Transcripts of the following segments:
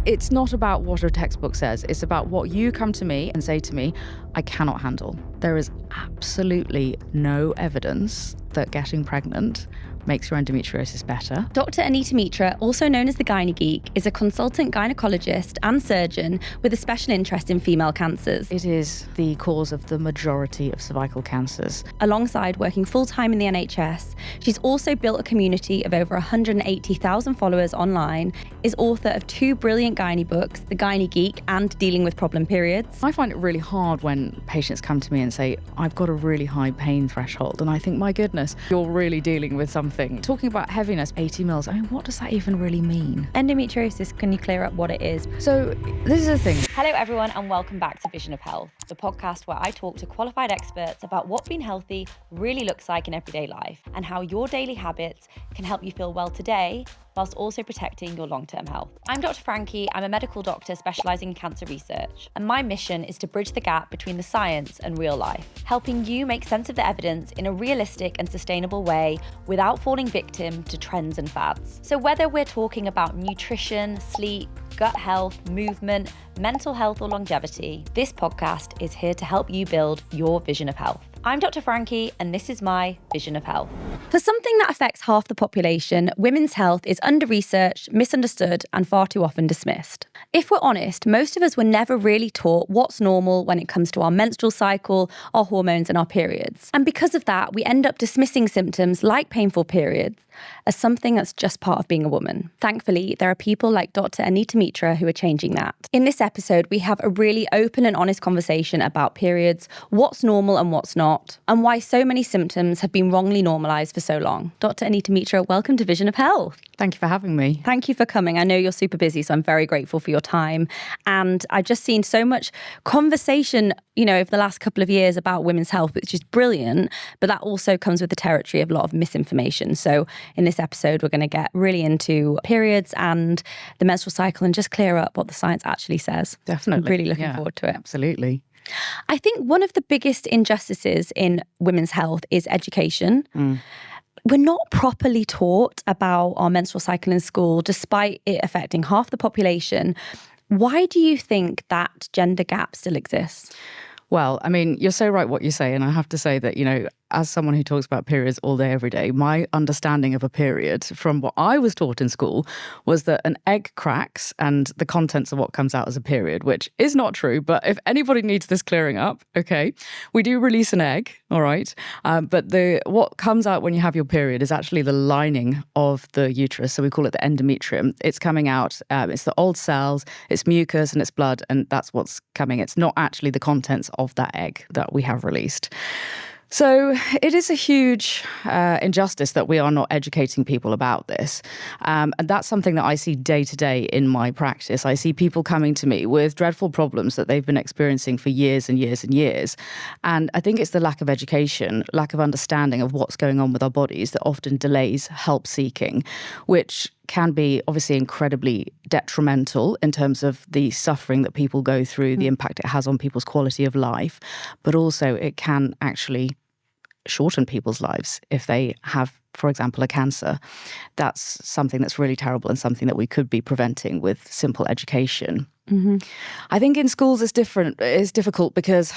it's not about what a textbook says. It's about what you come to me and say to me, I cannot handle. There is absolutely no evidence that getting pregnant makes your endometriosis better. Dr Anita Mitra, also known as the Gynae Geek, is a consultant gynaecologist and surgeon with a special interest in female cancers. It is the cause of the majority of cervical cancers. Alongside working full-time in the NHS, she's also built a community of over 180,000 followers online, is author of 2 brilliant gynae books, The Gynae Geek and Dealing with Problem Periods. I find it really hard when patients come to me and say, I've got a really high pain threshold. And I think, my goodness, you're really dealing with something. Talking about heaviness, 80 mils, I mean, what does that even really mean? Endometriosis, can you clear up what it is? So this is the thing. Hello everyone and welcome back to Vision of Health, the podcast where I talk to qualified experts about what being healthy really looks like in everyday life and how your daily habits can help you feel well today whilst also protecting your long-term health. I'm Dr. Frankie, I'm a medical doctor specialising in cancer research, and my mission is to bridge the gap between the science and real life, helping you make sense of the evidence in a realistic and sustainable way without falling victim to trends and fads. So whether we're talking about nutrition, sleep, gut health, movement, mental health or longevity, this podcast is here to help you build your vision of health. I'm Dr. Frankie, and this is my Vision of Health. For something that affects half the population, women's health is under-researched, misunderstood, and far too often dismissed. If we're honest, most of us were never really taught what's normal when it comes to our menstrual cycle, our hormones, and our periods. And because of that, we end up dismissing symptoms like painful periods as something that's just part of being a woman. Thankfully, there are people like Dr. Anita Mitra who are changing that. In this episode, we have a really open and honest conversation about periods, what's normal and what's not, and why so many symptoms have been wrongly normalised for so long. Dr. Anita Mitra, welcome to Vision of Health. Thank you for having me. Thank you for coming. I know you're super busy, so I'm very grateful for your time. And I've just seen so much conversation, over the last couple of years about women's health, which is brilliant, but that also comes with the territory of a lot of misinformation. So in this episode, we're going to get really into periods and the menstrual cycle and just clear up what the science actually says. Definitely. I'm really looking forward to it. Absolutely. I think one of the biggest injustices in women's health is education. We're not properly taught about our menstrual cycle in school, despite it affecting half the population. Why do you think that gender gap still exists? Well, I mean, you're so right what you say. And I have to say that, as someone who talks about periods all day, every day, my understanding of a period from what I was taught in school was that an egg cracks and the contents of what comes out as a period, which is not true. But if anybody needs this clearing up, okay, we do release an egg, all right. But what comes out when you have your period is actually the lining of the uterus. So we call it the endometrium. It's coming out, it's the old cells, it's mucus and it's blood, and that's what's coming. It's not actually the contents of that egg that we have released. So it is a huge injustice that we are not educating people about this. And that's something that I see day to day in my practice. I see people coming to me with dreadful problems that they've been experiencing for years and years and years. And I think it's the lack of education, lack of understanding of what's going on with our bodies that often delays help seeking, which can be obviously incredibly detrimental in terms of the suffering that people go through, the impact it has on people's quality of life, but also it can actually shorten people's lives if they have, for example, a cancer. That's something that's really terrible and something that we could be preventing with simple education. I think in schools it's difficult because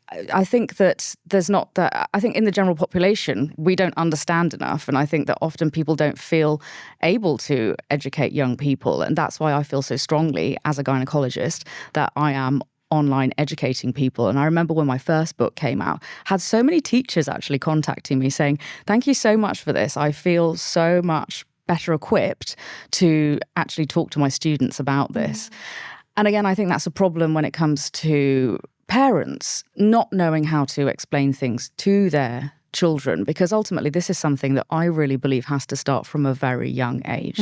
I think that there's not that. I think in the general population, we don't understand enough. And I think that often people don't feel able to educate young people. And that's why I feel so strongly as a gynaecologist that I am online educating people. And I remember when my first book came out, had so many teachers actually contacting me saying, thank you so much for this. I feel so much better equipped to actually talk to my students about this. And again, I think that's a problem when it comes to parents not knowing how to explain things to their children, because ultimately this is something that I really believe has to start from a very young age.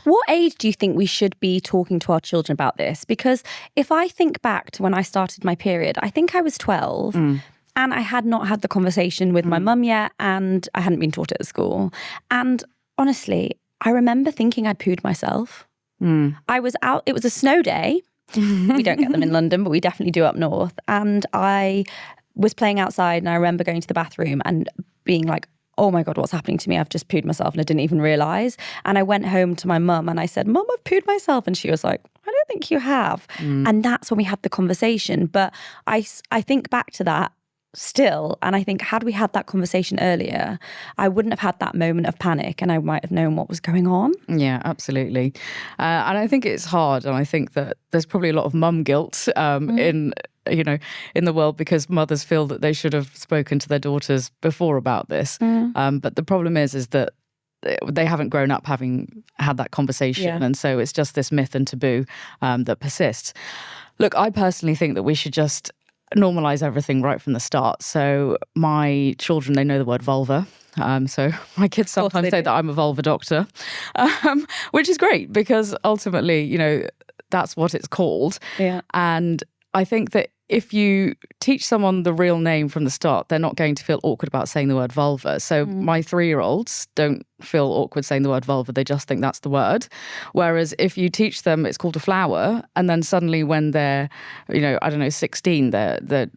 What age do you think we should be talking to our children about this? Because if I think back to when I started my period, I think I was 12 and I had not had the conversation with my mum yet, and I hadn't been taught it at school. And honestly, I remember thinking I'd pooed myself. I was out, it was a snow day. We don't get them in London, but we definitely do up north. And I was playing outside and I remember going to the bathroom and being like, oh my God, what's happening to me? I've just pooed myself and I didn't even realise. And I went home to my mum and I said, Mum, I've pooed myself. And she was like, I don't think you have. And that's when we had the conversation. But I think back to that still, and I think had we had that conversation earlier, I wouldn't have had that moment of panic and I might have known what was going on. Yeah, absolutely. And I think it's hard, and I think that there's probably a lot of mum guilt in the world, because mothers feel that they should have spoken to their daughters before about this. But the problem is that they haven't grown up having had that conversation, and so it's just this myth and taboo that persists. Look, I personally think that we should just normalize everything right from the start. So my children, they know the word vulva. So my kids sometimes say that I'm a vulva doctor, which is great because ultimately, that's what it's called. Yeah. And I think that if you teach someone the real name from the start, they're not going to feel awkward about saying the word vulva. So my 3-year-olds don't feel awkward saying the word vulva. They just think that's the word. Whereas if you teach them it's called a flower, and then suddenly when they're, 16, the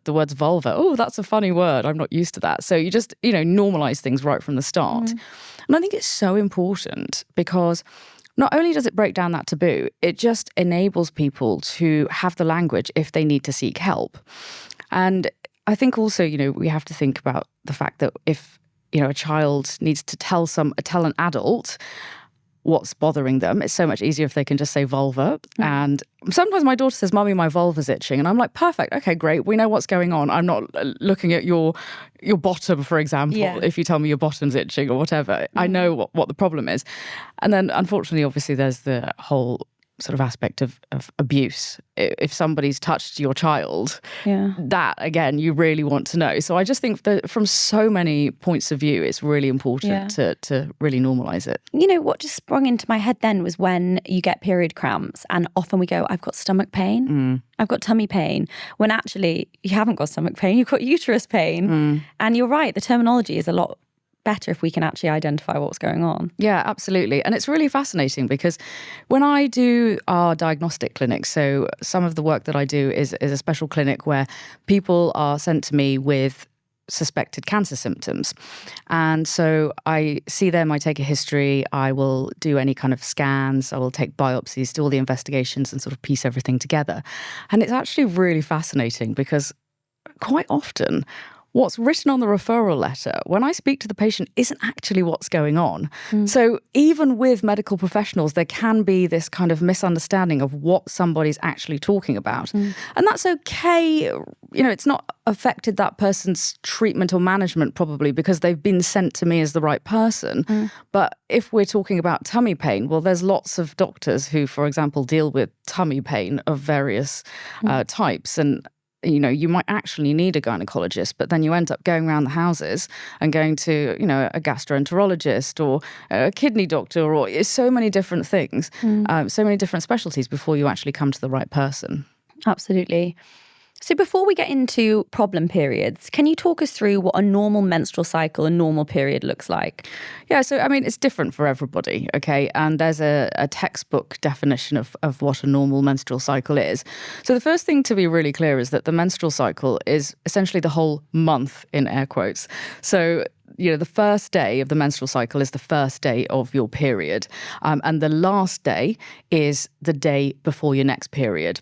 word's vulva. Oh, that's a funny word. I'm not used to that. So you just, normalize things right from the start. And I think it's so important because not only does it break down that taboo, it just enables people to have the language if they need to seek help. And I think also, we have to think about the fact that if, a child needs to tell an adult what's bothering them, it's so much easier if they can just say vulva. And sometimes my daughter says, Mummy, my vulva's itching. And I'm like, perfect. Okay, great. We know what's going on. I'm not looking at your bottom, for example, if you tell me your bottom's itching or whatever. I know what the problem is. And then unfortunately, obviously, there's the whole sort of aspect of abuse. If somebody's touched your child, that, again, you really want to know. So I just think that from so many points of view, it's really important to really normalise it. What just sprung into my head then was when you get period cramps and often we go, I've got stomach pain, I've got tummy pain, when actually you haven't got stomach pain, you've got uterus pain. And you're right, the terminology is a lot better if we can actually identify what's going on. Yeah, absolutely. And it's really fascinating because when I do our diagnostic clinics, so some of the work that I do is a special clinic where people are sent to me with suspected cancer symptoms. And so I see them, I take a history, I will do any kind of scans, I will take biopsies, do all the investigations and sort of piece everything together. And it's actually really fascinating because quite often what's written on the referral letter, when I speak to the patient, isn't actually what's going on. So even with medical professionals, there can be this kind of misunderstanding of what somebody's actually talking about. And that's okay. It's not affected that person's treatment or management probably because they've been sent to me as the right person. But if we're talking about tummy pain, well, there's lots of doctors who, for example, deal with tummy pain of various types. And you might actually need a gynaecologist, but then you end up going around the houses and going to, a gastroenterologist or a kidney doctor or so many different things, so many different specialties before you actually come to the right person. Absolutely. So before we get into problem periods, can you talk us through what a normal menstrual cycle, a normal period looks like? Yeah, so it's different for everybody, okay? And there's a textbook definition of what a normal menstrual cycle is. So the first thing to be really clear is that the menstrual cycle is essentially the whole month in air quotes. So the first day of the menstrual cycle is the first day of your period. And the last day is the day before your next period.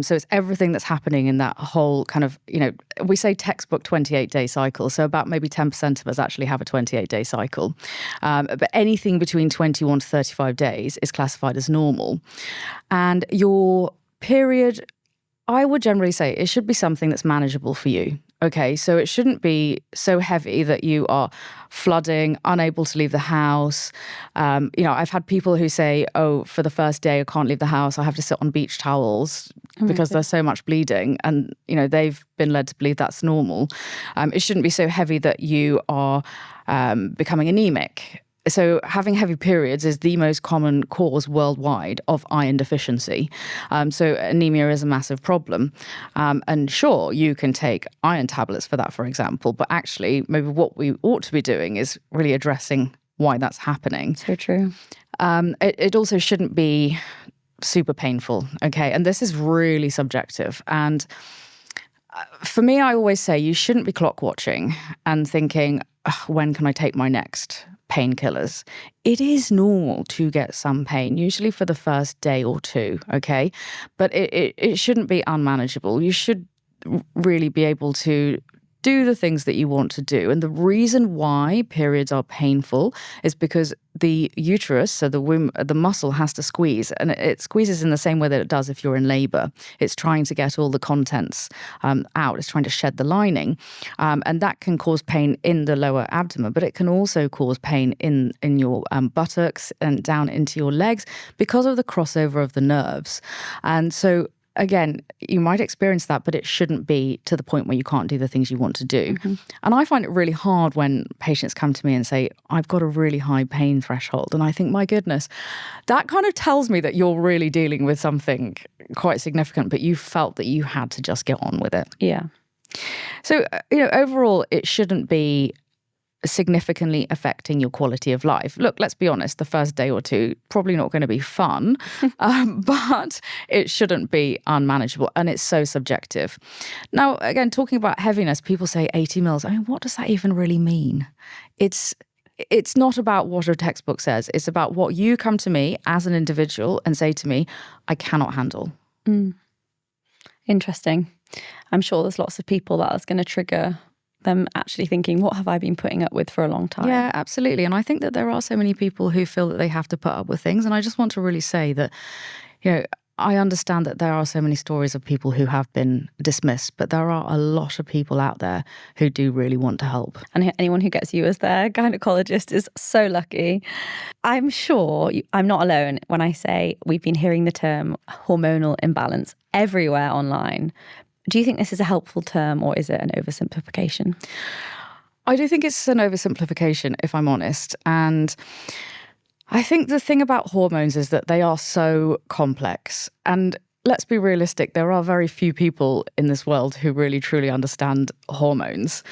So it's everything that's happening in that whole kind of, we say textbook 28-day cycle. So about maybe 10% of us actually have a 28-day cycle. But anything between 21 to 35 days is classified as normal. And your period, I would generally say it should be something that's manageable for you. Okay, so it shouldn't be so heavy that you are flooding, unable to leave the house. I've had people who say, oh, for the first day, I can't leave the house. I have to sit on beach towels because there's so much bleeding. And, they've been led to believe that's normal. It shouldn't be so heavy that you are becoming anemic. So having heavy periods is the most common cause worldwide of iron deficiency. So anemia is a massive problem. And sure, you can take iron tablets for that, for example, but actually maybe what we ought to be doing is really addressing why that's happening. So true. It also shouldn't be super painful, okay? And this is really subjective. And For me, I always say you shouldn't be clock watching and thinking, when can I take my next painkillers? It is normal to get some pain, usually for the first day or two, okay? But it shouldn't be unmanageable. You should really be able to do the things that you want to do. And the reason why periods are painful is because the uterus, so the womb, the muscle has to squeeze, and it squeezes in the same way that it does if you're in labor. It's trying to get all the contents out. It's trying to shed the lining. And that can cause pain in the lower abdomen, but it can also cause pain in your buttocks and down into your legs because of the crossover of the nerves. And so again, you might experience that, but it shouldn't be to the point where you can't do the things you want to do. Mm-hmm. And I find it really hard when patients come to me and say, I've got a really high pain threshold. And I think, my goodness, that kind of tells me that you're really dealing with something quite significant, but you felt that you had to just get on with it. Yeah. So, overall, it shouldn't be significantly affecting your quality of life. Look, let's be honest, the first day or two, probably not going to be fun, but it shouldn't be unmanageable, and it's so subjective. Now, again, talking about heaviness, people say 80 mils. I mean, what does that even really mean? It's not about what a textbook says. It's about what you come to me as an individual and say to me, I cannot handle. Interesting. I'm sure there's lots of people that is going to trigger them actually thinking, what have I been putting up with for a long time? Yeah, absolutely. And I think that there are so many people who feel that they have to put up with things. And I just want to really say that, I understand that there are so many stories of people who have been dismissed, but there are a lot of people out there who do really want to help. And anyone who gets you as their gynaecologist is so lucky. I'm sure I'm not alone when I say we've been hearing the term hormonal imbalance everywhere online. Do you think this is a helpful term, or is it an oversimplification? I do think it's an oversimplification, if I'm honest. And I think the thing about hormones is that they are so complex. And let's be realistic, there are very few people in this world who really truly understand hormones.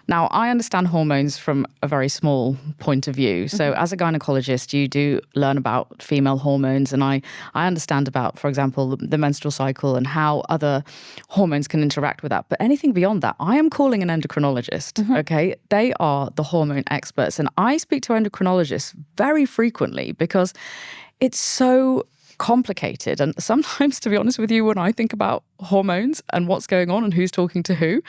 Now, I understand hormones from a very small point of view. So as a gynecologist, you do learn about female hormones, and I understand about, for example, the menstrual cycle and how other hormones can interact with that. But anything beyond that, I am calling an endocrinologist, okay? They are the hormone experts. And I speak to endocrinologists very frequently because it's so complicated. And sometimes, to be honest with you, when I think about hormones and what's going on and who's talking to who,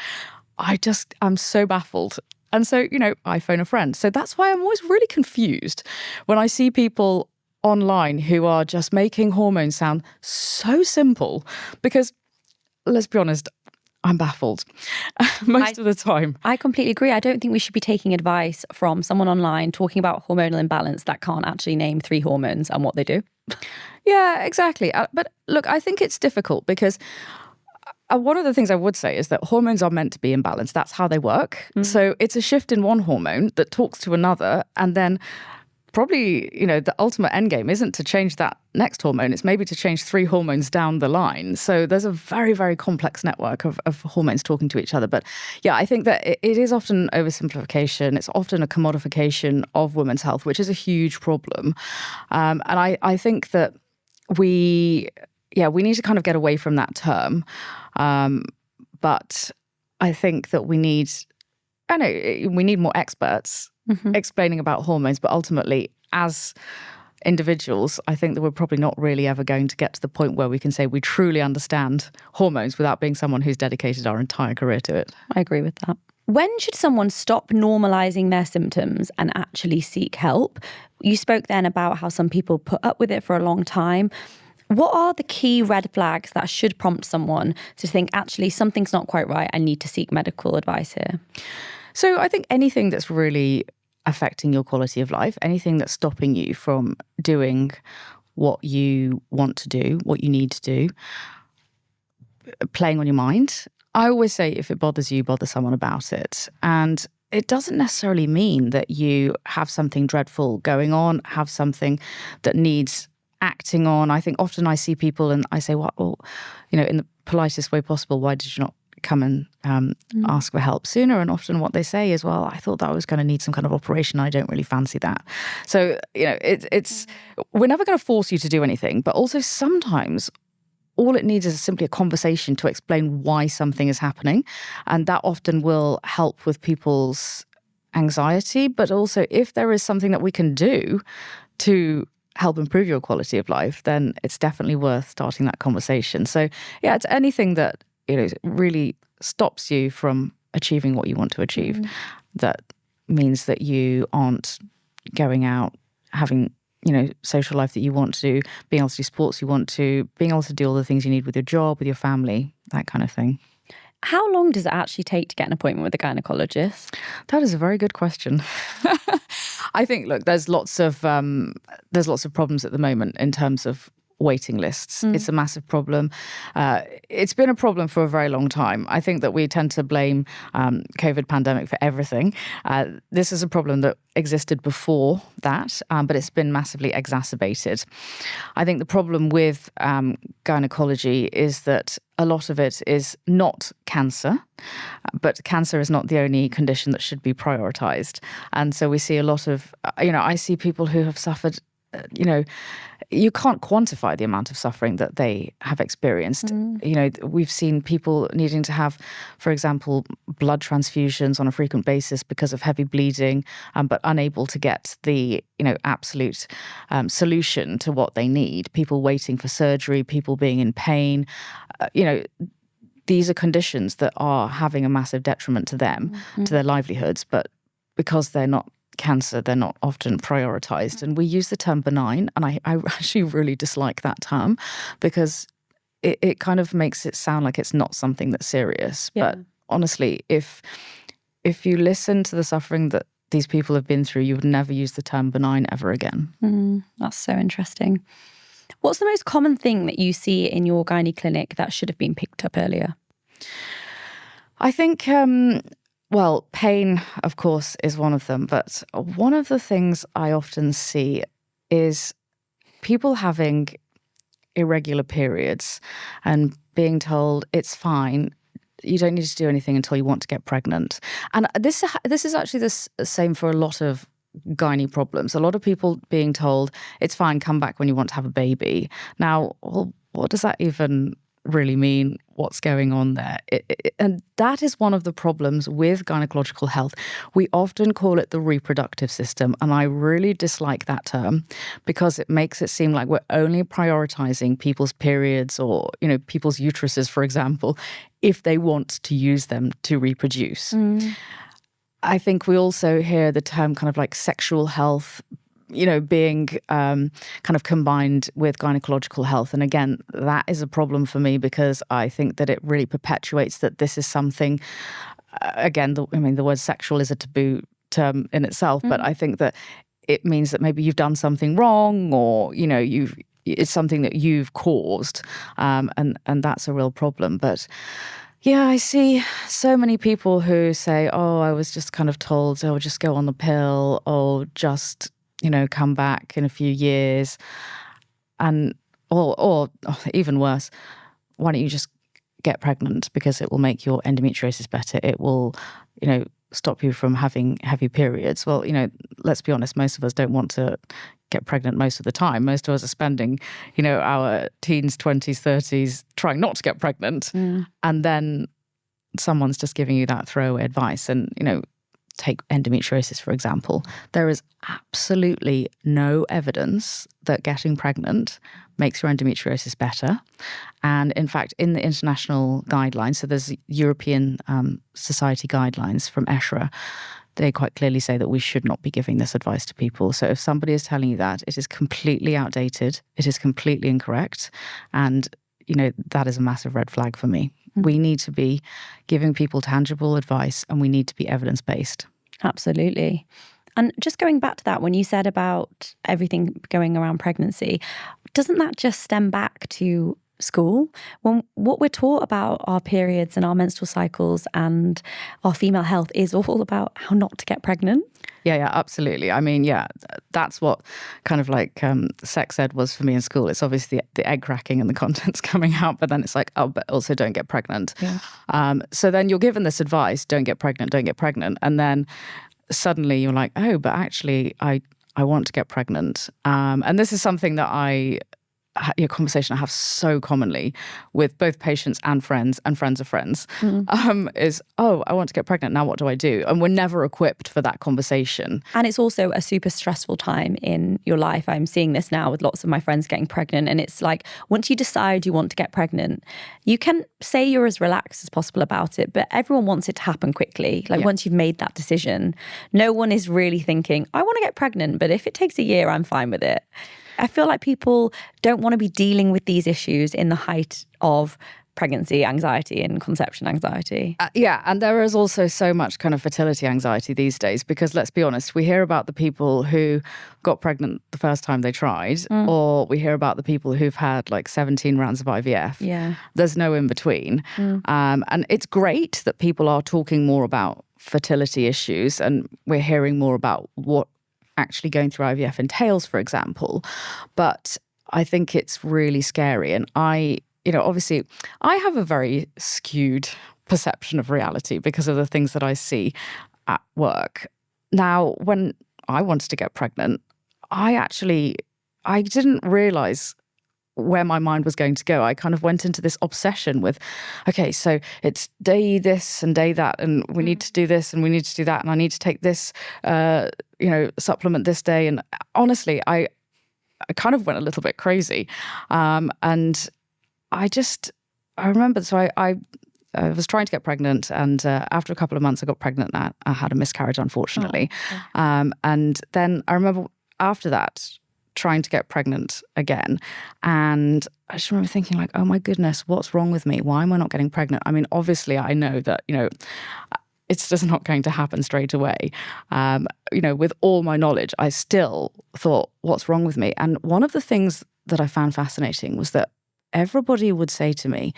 I'm so baffled. And so, I phone a friend. So that's why I'm always really confused when I see people online who are just making hormones sound so simple, because let's be honest, I'm baffled most of the time. I completely agree. I don't think we should be taking advice from someone online talking about hormonal imbalance that can't actually name 3 hormones and what they do. Yeah, exactly. But look, I think it's difficult because one of the things I would say is that hormones are meant to be imbalanced. That's how they work. So it's a shift in one hormone that talks to another, and then probably, the ultimate end game isn't to change that next hormone. It's maybe to change 3 hormones down the line. So there's a very, very complex network of hormones talking to each other. But yeah, I think that it is often oversimplification. It's often a commodification of women's health, which is a huge problem. And I think that we need to kind of get away from that term. But I think that we need more experts explaining about hormones, but ultimately, as individuals, I think that we're probably not really ever going to get to the point where we can say we truly understand hormones without being someone who's dedicated our entire career to it. I agree with that. When should someone stop normalizing their symptoms and actually seek help? You spoke then about how some people put up with it for a long time. What are the key red flags that should prompt someone to think, actually, something's not quite right, I need to seek medical advice here? So I think anything that's really affecting your quality of life, anything that's stopping you from doing what you want to do, what you need to do, playing on your mind. I always say, if it bothers you, bother someone about it. And it doesn't necessarily mean that you have something dreadful going on, have something that needs acting on. I think often I see people and I say, well, in the politest way possible, why did you not come and ask for help sooner? And often what they say is, well, I thought that I was going to need some kind of operation. I don't really fancy that. So, it's we're never going to force you to do anything, but also sometimes all it needs is simply a conversation to explain why something is happening. And that often will help with people's anxiety. But also, if there is something that we can do to help improve your quality of life, then it's definitely worth starting that conversation. So yeah, it's anything that, really stops you from achieving what you want to achieve. That means that you aren't going out, having, social life that you want to, being able to do sports you want to, being able to do all the things you need with your job, with your family, that kind of thing. How long does it actually take to get an appointment with a gynaecologist? That is a very good question. I think, look, there's lots of problems at the moment in terms of waiting lists. It's a massive problem. It's been a problem for a very long time. I think that we tend to blame COVID pandemic for everything. This is a problem that existed before that, but it's been massively exacerbated. I think the problem with gynecology is that a lot of it is not cancer, but cancer is not the only condition that should be prioritized. And so we see a lot of, I see people who have suffered, you can't quantify the amount of suffering that they have experienced. We've seen people needing to have, for example, blood transfusions on a frequent basis because of heavy bleeding, but unable to get the, absolute solution to what they need. People waiting for surgery, people being in pain. These are conditions that are having a massive detriment to them, to their livelihoods, but because they're not cancer, they're not often prioritized. And we use the term benign, and I actually really dislike that term because it kind of makes it sound like it's not something that's serious. Yeah. But honestly, if you listen to the suffering that these people have been through, you would never use the term benign ever again. That's so interesting. What's the most common thing that you see in your gynae clinic that should have been picked up earlier? I think well, pain, of course, is one of them. But one of the things I often see is people having irregular periods and being told it's fine, you don't need to do anything until you want to get pregnant. And this is actually the same for a lot of gynae problems. A lot of people being told it's fine, come back when you want to have a baby. Now, well, what does that even really mean? What's going on there? And that is one of the problems with gynecological health. We often call it the reproductive system, and I really dislike that term because it makes it seem like we're only prioritizing people's periods or, people's uteruses, for example, if they want to use them to reproduce. I think we also hear the term kind of like sexual health, being kind of combined with gynecological health. And again, that is a problem for me because I think that it really perpetuates that this is something, again, the word sexual is a taboo term in itself, but I think that it means that maybe you've done something wrong or, it's something that you've caused. And that's a real problem. But yeah, I see so many people who say, oh, I was just kind of told, oh, just go on the pill or just come back in a few years. And, or even worse, why don't you just get pregnant because it will make your endometriosis better. It will, stop you from having heavy periods. Well, let's be honest, most of us don't want to get pregnant most of the time. Most of us are spending, our teens, 20s, 30s trying not to get pregnant. And then someone's just giving you that throwaway advice. And, take endometriosis, for example. There is absolutely no evidence that getting pregnant makes your endometriosis better. And in fact, in the international guidelines, so there's European Society guidelines from ESHRA, they quite clearly say that we should not be giving this advice to people. So if somebody is telling you that, it is completely outdated, it is completely incorrect, and that is a massive red flag for me. We need to be giving people tangible advice and we need to be evidence-based. Absolutely. And just going back to that, when you said about everything going around pregnancy, doesn't that just stem back to school? When what we're taught about our periods and our menstrual cycles and our female health is all about how not to get pregnant. Yeah, absolutely. I mean, that's what kind of like sex ed was for me in school. It's obviously the egg cracking and the contents coming out, but then it's like, oh, but also don't get pregnant. Yeah. So then you're given this advice, don't get pregnant. And then suddenly you're like, oh, but actually I want to get pregnant. And this is something that I conversation I have so commonly with both patients and friends of friends is, oh, I want to get pregnant. Now what do I do? And we're never equipped for that conversation. And it's also a super stressful time in your life. I'm seeing this now with lots of my friends getting pregnant. And it's like, once you decide you want to get pregnant, you can say you're as relaxed as possible about it, but everyone wants it to happen quickly. Like once you've made that decision, no one is really thinking, I want to get pregnant, but if it takes a year, I'm fine with it. I feel like people don't want to be dealing with these issues in the height of pregnancy anxiety and conception anxiety. And there is also so much kind of fertility anxiety these days because, let's be honest, we hear about the people who got pregnant the first time they tried, or we hear about the people who've had like 17 rounds of IVF. Yeah. There's no in between. And it's great that people are talking more about fertility issues, and we're hearing more about what actually going through IVF entails, for example. But I think it's really scary. And obviously I have a very skewed perception of reality because of the things that I see at work. Now, when I wanted to get pregnant, I didn't realize where my mind was going to go. I kind of went into this obsession with, okay, so it's day this and day that, and we need to do this and we need to do that, and I need to take this, supplement this day. And honestly, I kind of went a little bit crazy. And I remember, so I was trying to get pregnant, and after a couple of months I got pregnant and I had a miscarriage, unfortunately. And then I remember after that, trying to get pregnant again. And I just remember thinking like, oh my goodness, what's wrong with me? Why am I not getting pregnant? I mean, obviously I know that, it's just not going to happen straight away. With all my knowledge, I still thought, what's wrong with me? And one of the things that I found fascinating was that everybody would say to me,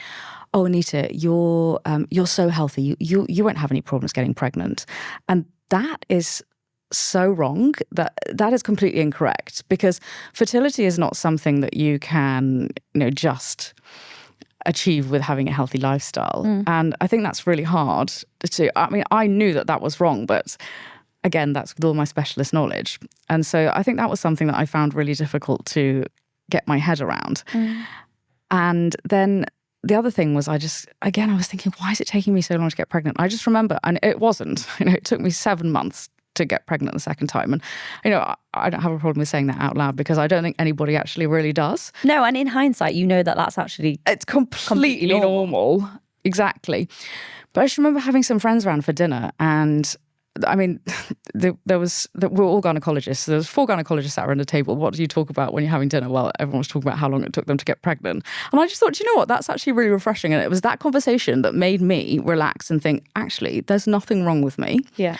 oh, Anita, you're so healthy. You won't have any problems getting pregnant. And that is so wrong. That is completely incorrect, because fertility is not something that you can, just achieve with having a healthy lifestyle. And I think that's really hard to, I knew that was wrong, but again, that's with all my specialist knowledge. And so I think that was something that I found really difficult to get my head around. And then the other thing was I was thinking, why is it taking me so long to get pregnant? I just remember, and it wasn't, it took me 7 months to get pregnant the second time. And, I don't have a problem with saying that out loud because I don't think anybody actually really does. No, and in hindsight, that's actually... It's completely normal. Exactly. But I just remember having some friends around for dinner, and we were all gynecologists. So there was 4 gynecologists sat around the table. What do you talk about when you're having dinner? Well, everyone was talking about how long it took them to get pregnant. And I just thought, that's actually really refreshing. And it was that conversation that made me relax and think, actually, there's nothing wrong with me. Yeah.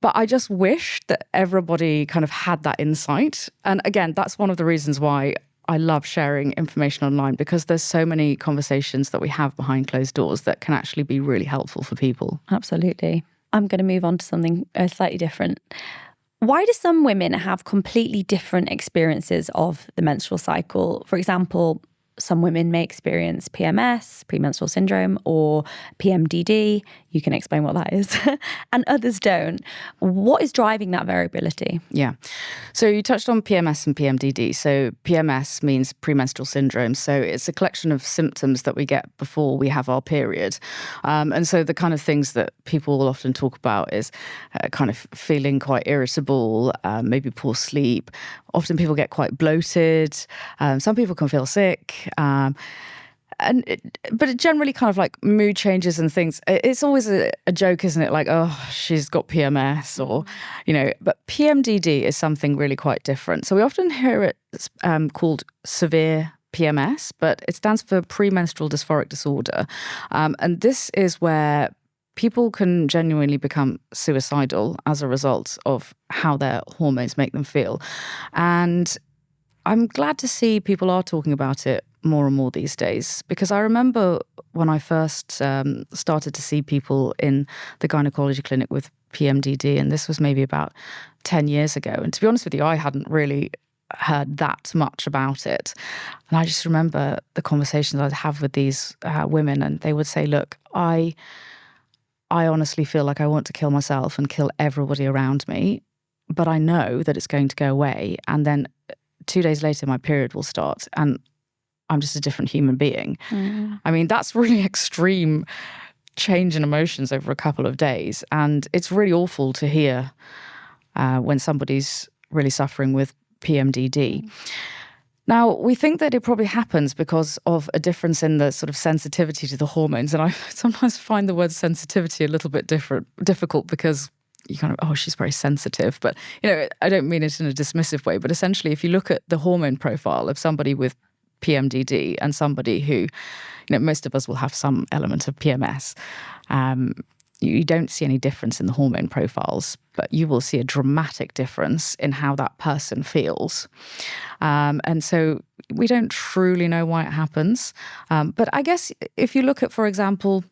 But I just wish that everybody kind of had that insight. And again, that's one of the reasons why I love sharing information online, because there's so many conversations that we have behind closed doors that can actually be really helpful for people. Absolutely. I'm going to move on to something slightly different. Why do some women have completely different experiences of the menstrual cycle? For example, some women may experience PMS, premenstrual syndrome, or PMDD. You can explain what that is. And others don't. What is driving that variability? Yeah. So you touched on PMS and PMDD. So PMS means premenstrual syndrome. So it's a collection of symptoms that we get before we have our period. And so the kind of things that people will often talk about is kind of feeling quite irritable, maybe poor sleep. Often people get quite bloated. Some people can feel sick. But it generally kind of like mood changes and things. It's always a joke, isn't it? Like, oh, she's got PMS or, but PMDD is something really quite different. So we often hear it called severe PMS, but it stands for premenstrual dysphoric disorder. And this is where people can genuinely become suicidal as a result of how their hormones make them feel. And I'm glad to see people are talking about it more and more these days, because I remember when I first started to see people in the gynecology clinic with PMDD, and this was maybe about 10 years ago. And to be honest with you, I hadn't really heard that much about it. And I just remember the conversations I'd have with these women, and they would say, look, I honestly feel like I want to kill myself and kill everybody around me, but I know that it's going to go away. And then 2 days later, my period will start and I'm just a different human being. I mean, that's really extreme change in emotions over a couple of days. And it's really awful to hear when somebody's really suffering with PMDD. Now, we think that it probably happens because of a difference in the sort of sensitivity to the hormones. And I sometimes find the word sensitivity a little bit difficult because you kind of, oh, she's very sensitive. But, I don't mean it in a dismissive way. But essentially, if you look at the hormone profile of somebody with PMDD and somebody who, most of us will have some element of PMS, you don't see any difference in the hormone profiles, but you will see a dramatic difference in how that person feels. And so we don't truly know why it happens. But I guess if you look at, for example,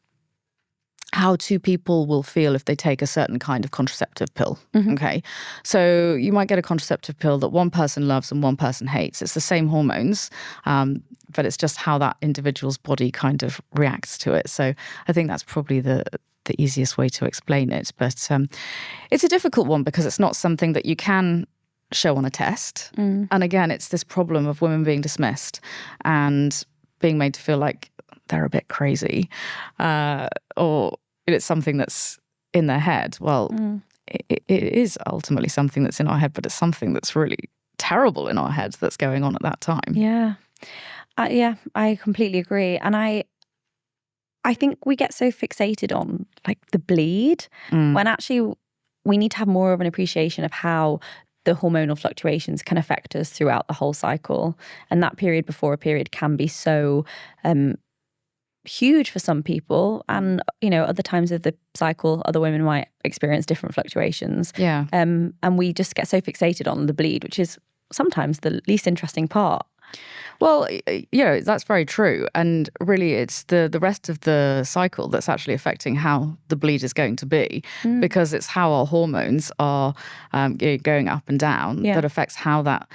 how two people will feel if they take a certain kind of contraceptive pill, okay? So you might get a contraceptive pill that one person loves and one person hates. It's the same hormones, but it's just how that individual's body kind of reacts to it. So I think that's probably the easiest way to explain it. But it's a difficult one because it's not something that you can show on a test. And again, it's this problem of women being dismissed and being made to feel like they're a bit crazy, or it's something that's in their head. Well, it is ultimately something that's in our head, but it's something that's really terrible in our heads that's going on at that time. Yeah. I completely agree. And I think we get so fixated on like the bleed when actually we need to have more of an appreciation of how the hormonal fluctuations can affect us throughout the whole cycle. And that period before a period can be so huge for some people. And, other times of the cycle, other women might experience different fluctuations. Yeah. And we just get so fixated on the bleed, which is sometimes the least interesting part. Well, that's very true. And really, it's the rest of the cycle that's actually affecting how the bleed is going to be, because it's how our hormones are going up and down that affects how that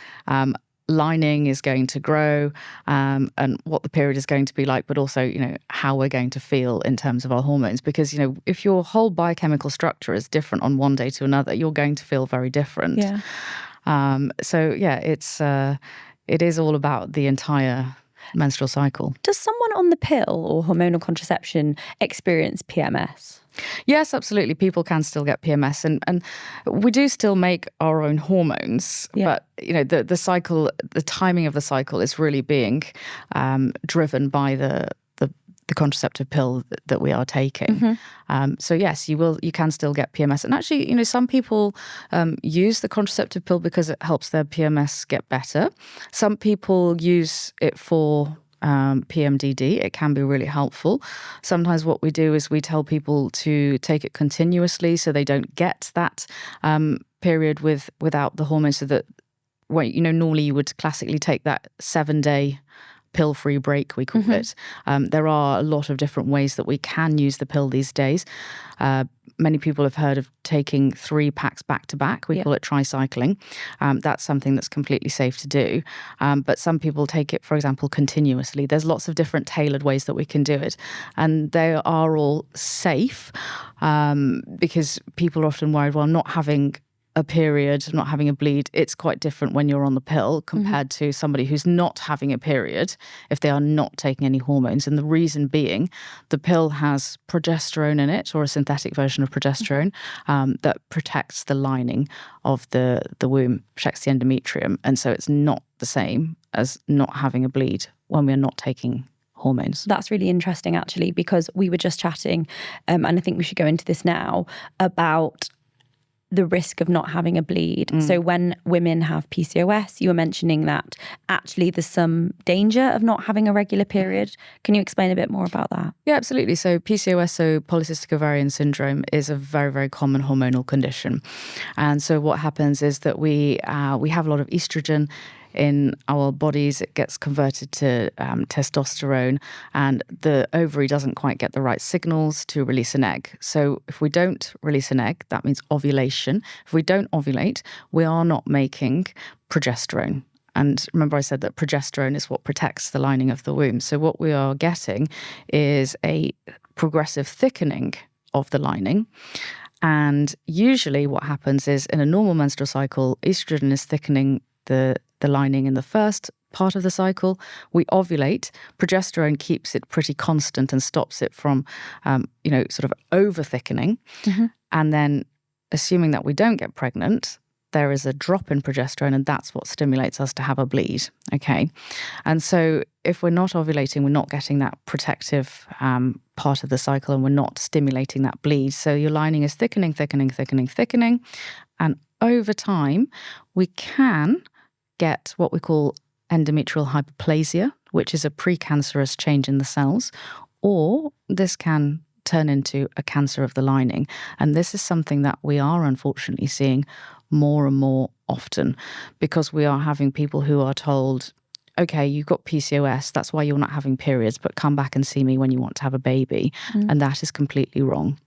lining is going to grow, and what the period is going to be like, but also, how we're going to feel in terms of our hormones. Because, if your whole biochemical structure is different on one day to another, you're going to feel very different. Yeah. It is all about the entire menstrual cycle. Does someone on the pill or hormonal contraception experience PMS? Yes, absolutely. People can still get PMS, and we do still make our own hormones. But the cycle, the timing of the cycle is really being driven by the contraceptive pill that we are taking. So yes, you can still get PMS. And actually, some people use the contraceptive pill because it helps their PMS get better. Some people use it for PMDD. It can be really helpful. Sometimes what we do is we tell people to take it continuously so they don't get that period without the hormones, so that normally you would classically take that 7-day pill-free break, we call it. There are a lot of different ways that we can use the pill these days. Many people have heard of taking 3 packs back to back. We call it tricycling. That's something that's completely safe to do. But some people take it, for example, continuously. There's lots of different tailored ways that we can do it. And they are all safe because people are often worried, well, I'm not having a period, not having a bleed. It's quite different when you're on the pill compared to somebody who's not having a period if they are not taking any hormones. And the reason being, the pill has progesterone in it, or a synthetic version of progesterone, that protects the lining of the womb, protects the endometrium. And so it's not the same as not having a bleed when we're not taking hormones. That's really interesting, actually, because we were just chatting, and I think we should go into this now, about the risk of not having a bleed. So when women have PCOS, you were mentioning that actually there's some danger of not having a regular period. Can you explain a bit more about that? Yeah, absolutely. So PCOS, so polycystic ovarian syndrome, is a very, very common hormonal condition. And so what happens is that we have a lot of estrogen in our bodies. It gets converted to testosterone, and the ovary doesn't quite get the right signals to release an egg. So if we don't release an egg, that means ovulation. If we don't ovulate, we are not making progesterone. And remember I said that progesterone is what protects the lining of the womb. So what we are getting is a progressive thickening of the lining. And usually what happens is, in a normal menstrual cycle, estrogen is thickening the the lining in the first part of the cycle. We ovulate. Progesterone keeps it pretty constant and stops it from, sort of over thickening. And then, assuming that we don't get pregnant, there is a drop in progesterone, and that's what stimulates us to have a bleed. Okay. And so if we're not ovulating, we're not getting that protective part of the cycle, and we're not stimulating that bleed. So your lining is thickening. And over time, we can get what we call endometrial hyperplasia, which is a precancerous change in the cells, or this can turn into a cancer of the lining. And this is something that we are unfortunately seeing more and more often, because we are having people who are told, okay, you've got PCOS, that's why you're not having periods, but come back and see me when you want to have a baby. And that is completely wrong.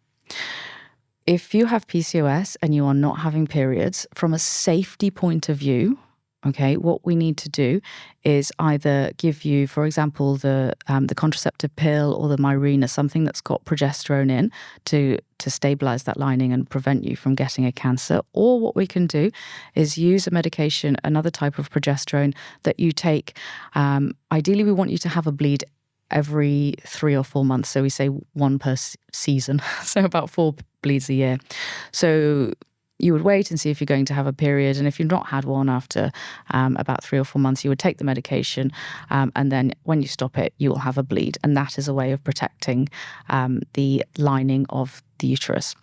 If you have PCOS and you are not having periods, from a safety point of view, okay, what we need to do is either give you, for example, the contraceptive pill or the Mirena, something that's got progesterone in to stabilize that lining and prevent you from getting a cancer. Or what we can do is use a medication, another type of progesterone that you take. Ideally, we want you to have a bleed every 3 or 4 months. So we say one per season, so about 4 bleeds a year. So you would wait and see if you're going to have a period. And if you've not had one after about 3 or 4 months, you would take the medication. And then when you stop it, you will have a bleed. And that is a way of protecting the lining of the uterus.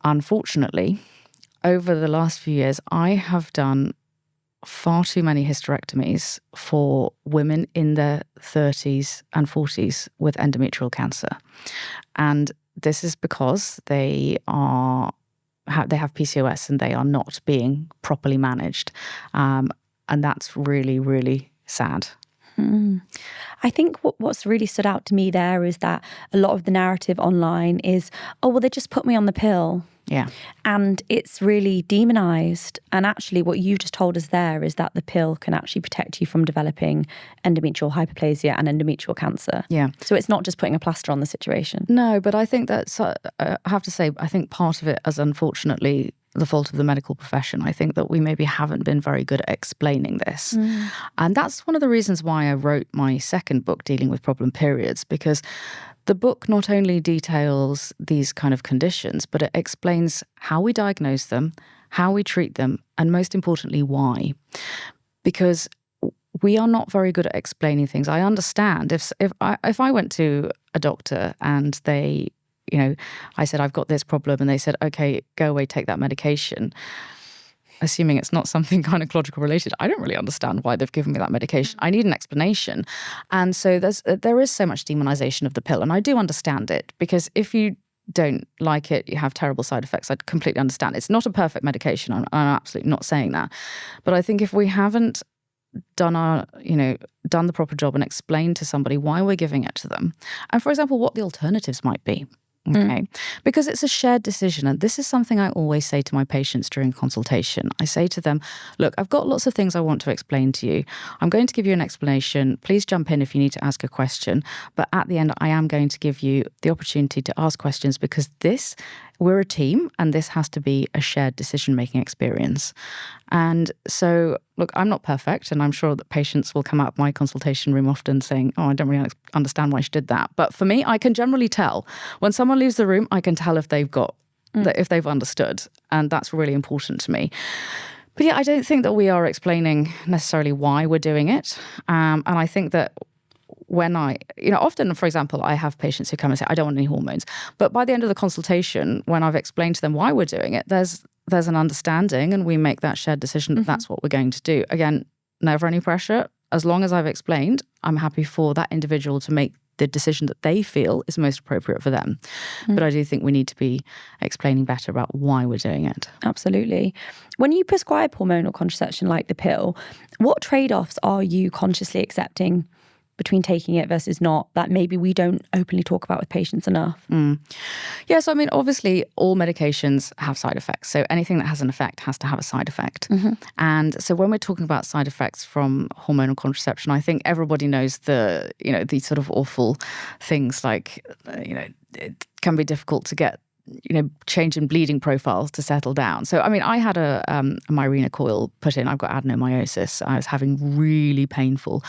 Unfortunately, over the last few years, I have done far too many hysterectomies for women in their 30s and 40s with endometrial cancer. And this is because they have PCOS and they are not being properly managed. And that's really, really sad. I think what's really stood out to me there is that a lot of the narrative online is, oh, well, they just put me on the pill. Yeah. And it's really demonized. And actually what you just told us there is that the pill can actually protect you from developing endometrial hyperplasia and endometrial cancer. Yeah. So it's not just putting a plaster on the situation. No, but I think that's, I have to say, I think part of it is unfortunately the fault of the medical profession. I think that we maybe haven't been very good at explaining this. And that's one of the reasons why I wrote my second book, Dealing with Problem Periods, because the book not only details these kind of conditions, but it explains how we diagnose them, how we treat them, and most importantly, why. Because we are not very good at explaining things. I understand if I went to a doctor and they, I said, I've got this problem, and they said, okay, go away, take that medication. Assuming it's not something gynecological related, I don't really understand why they've given me that medication. I need an explanation. And so there is so much demonization of the pill. And I do understand it, because if you don't like it, you have terrible side effects. I completely understand. It's not a perfect medication. I'm absolutely not saying that. But I think if we haven't done the proper job and explained to somebody why we're giving it to them, and for example, what the alternatives might be. Okay. Because it's a shared decision. And this is something I always say to my patients during consultation. I say to them, look, I've got lots of things I want to explain to you. I'm going to give you an explanation. Please jump in if you need to ask a question. But at the end, I am going to give you the opportunity to ask questions, because we're a team, and this has to be a shared decision-making experience. And so, look, I'm not perfect, and I'm sure that patients will come out of my consultation room often saying, oh, I don't really understand why she did that. But for me, I can generally tell. When someone leaves the room, I can tell if they've if they've understood. And that's really important to me. But yeah, I don't think that we are explaining necessarily why we're doing it. And I think that when often, for example, I have patients who come and say, I don't want any hormones. But by the end of the consultation, when I've explained to them why we're doing it, there's an understanding, and we make that shared decision that that's what we're going to do. Again, never any pressure. As long as I've explained, I'm happy for that individual to make the decision that they feel is most appropriate for them. But I do think we need to be explaining better about why we're doing it. Absolutely. When you prescribe hormonal contraception like the pill, what trade-offs are you consciously accepting between taking it versus not, that maybe we don't openly talk about with patients enough? Yeah, so I mean, obviously all medications have side effects. So anything that has an effect has to have a side effect. And so when we're talking about side effects from hormonal contraception, I think everybody knows these sort of awful things like, it can be difficult to get change in bleeding profiles to settle down. So, I mean, I had a Mirena coil put in. I've got adenomyosis. I was having really painful,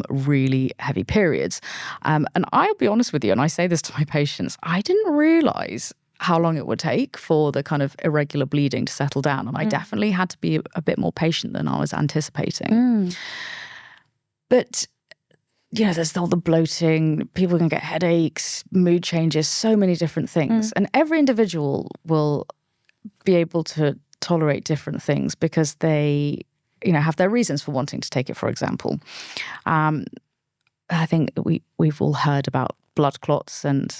really heavy periods. And I'll be honest with you, and I say this to my patients, I didn't realise how long it would take for the kind of irregular bleeding to settle down. And I definitely had to be a bit more patient than I was anticipating. But there's all the bloating, people can get headaches, mood changes, so many different things. And every individual will be able to tolerate different things because they, have their reasons for wanting to take it, for example. I think we've all heard about blood clots and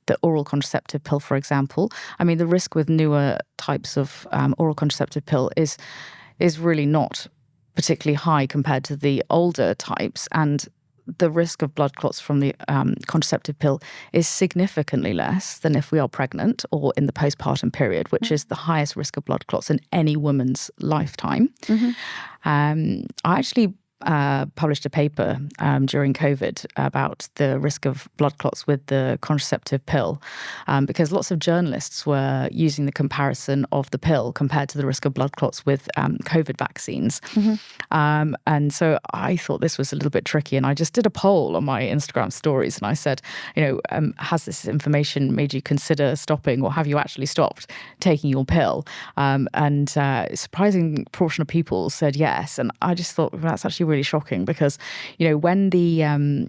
the oral contraceptive pill, for example. I mean, the risk with newer types of oral contraceptive pill is really not particularly high compared to the older types. And the risk of blood clots from the contraceptive pill is significantly less than if we are pregnant or in the postpartum period, which is the highest risk of blood clots in any woman's lifetime. I actually published a paper during COVID about the risk of blood clots with the contraceptive pill because lots of journalists were using the comparison of the pill compared to the risk of blood clots with COVID vaccines. And so I thought this was a little bit tricky, and I just did a poll on my Instagram stories, and I said, has this information made you consider stopping, or have you actually stopped taking your pill? And a surprising portion of people said yes, and I just thought that's actually really shocking because, when the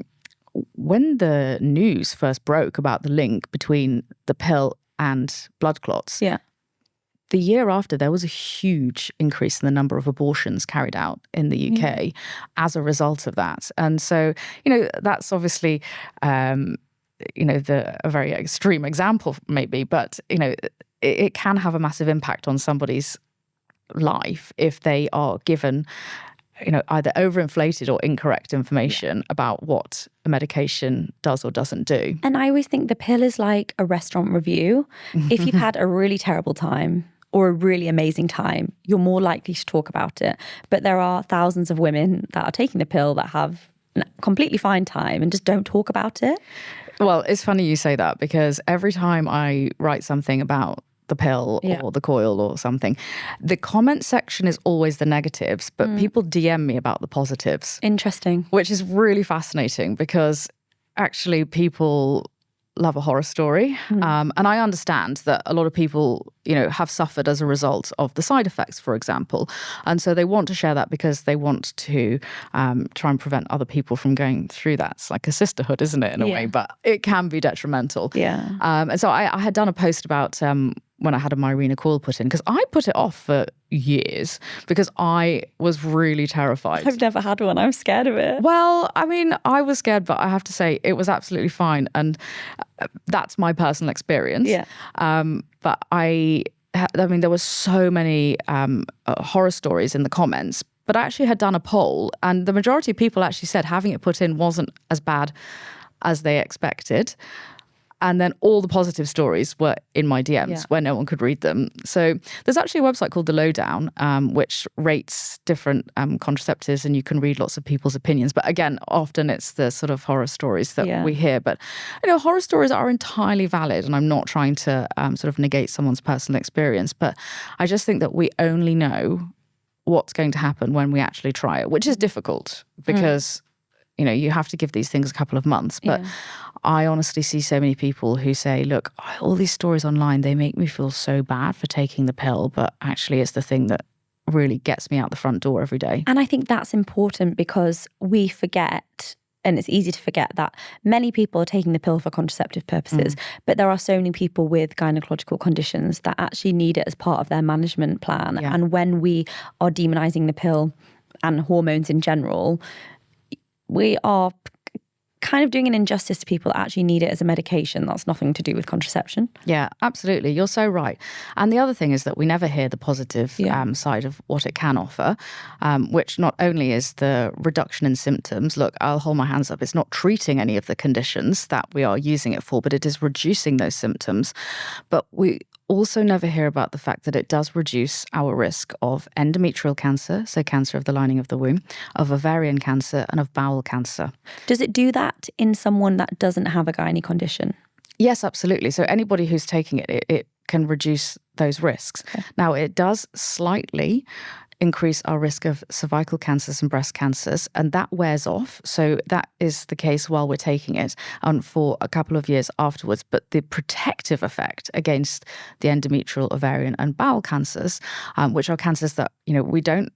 news first broke about the link between the pill and blood clots, the year after there was a huge increase in the number of abortions carried out in the UK as a result of that. And so, that's obviously, a very extreme example maybe, but, it can have a massive impact on somebody's life if they are given either overinflated or incorrect information about what a medication does or doesn't do. And I always think the pill is like a restaurant review. If you've had a really terrible time or a really amazing time, you're more likely to talk about it. But there are thousands of women that are taking the pill that have a completely fine time and just don't talk about it. Well, it's funny you say that because every time I write something about the pill or the coil or something, the comment section is always the negatives, but people DM me about the positives. Interesting. Which is really fascinating because actually people love a horror story. And I understand that a lot of people, have suffered as a result of the side effects, for example. And so they want to share that because they want to try and prevent other people from going through that. It's like a sisterhood, isn't it, in a way? But it can be detrimental. And so I had done a post about when I had a Mirena coil put in, because I put it off for years because I was really terrified. I've never had one. I'm scared of it. Well, I mean, I was scared, but I have to say it was absolutely fine. And that's my personal experience. But I mean, there were so many horror stories in the comments, but I actually had done a poll and the majority of people actually said having it put in wasn't as bad as they expected. And then all the positive stories were in my DMs where no one could read them. So there's actually a website called The Lowdown, which rates different contraceptives, and you can read lots of people's opinions. But again, often it's the sort of horror stories that we hear. But, horror stories are entirely valid, and I'm not trying to sort of negate someone's personal experience. But I just think that we only know what's going to happen when we actually try it, which is difficult because you have to give these things a couple of months. But I honestly see so many people who say, look, all these stories online, they make me feel so bad for taking the pill, but actually it's the thing that really gets me out the front door every day. And I think that's important because we forget, and it's easy to forget, that many people are taking the pill for contraceptive purposes, but there are so many people with gynecological conditions that actually need it as part of their management plan. And when we are demonizing the pill and hormones in general, we are kind of doing an injustice to people that actually need it as a medication. That's nothing to do with contraception. Yeah, absolutely. You're so right. And the other thing is that we never hear the positive side of what it can offer, which not only is the reduction in symptoms. Look, I'll hold my hands up. It's not treating any of the conditions that we are using it for, but it is reducing those symptoms. But we also never hear about the fact that it does reduce our risk of endometrial cancer, so cancer of the lining of the womb, of ovarian cancer and of bowel cancer. Does it do that in someone that doesn't have a gynae condition? Yes, absolutely. So anybody who's taking it can reduce those risks. Okay. Now, it does slightly increase our risk of cervical cancers and breast cancers, and that wears off. So that is the case while we're taking it and for a couple of years afterwards. But the protective effect against the endometrial, ovarian and bowel cancers, which are cancers that, we don't,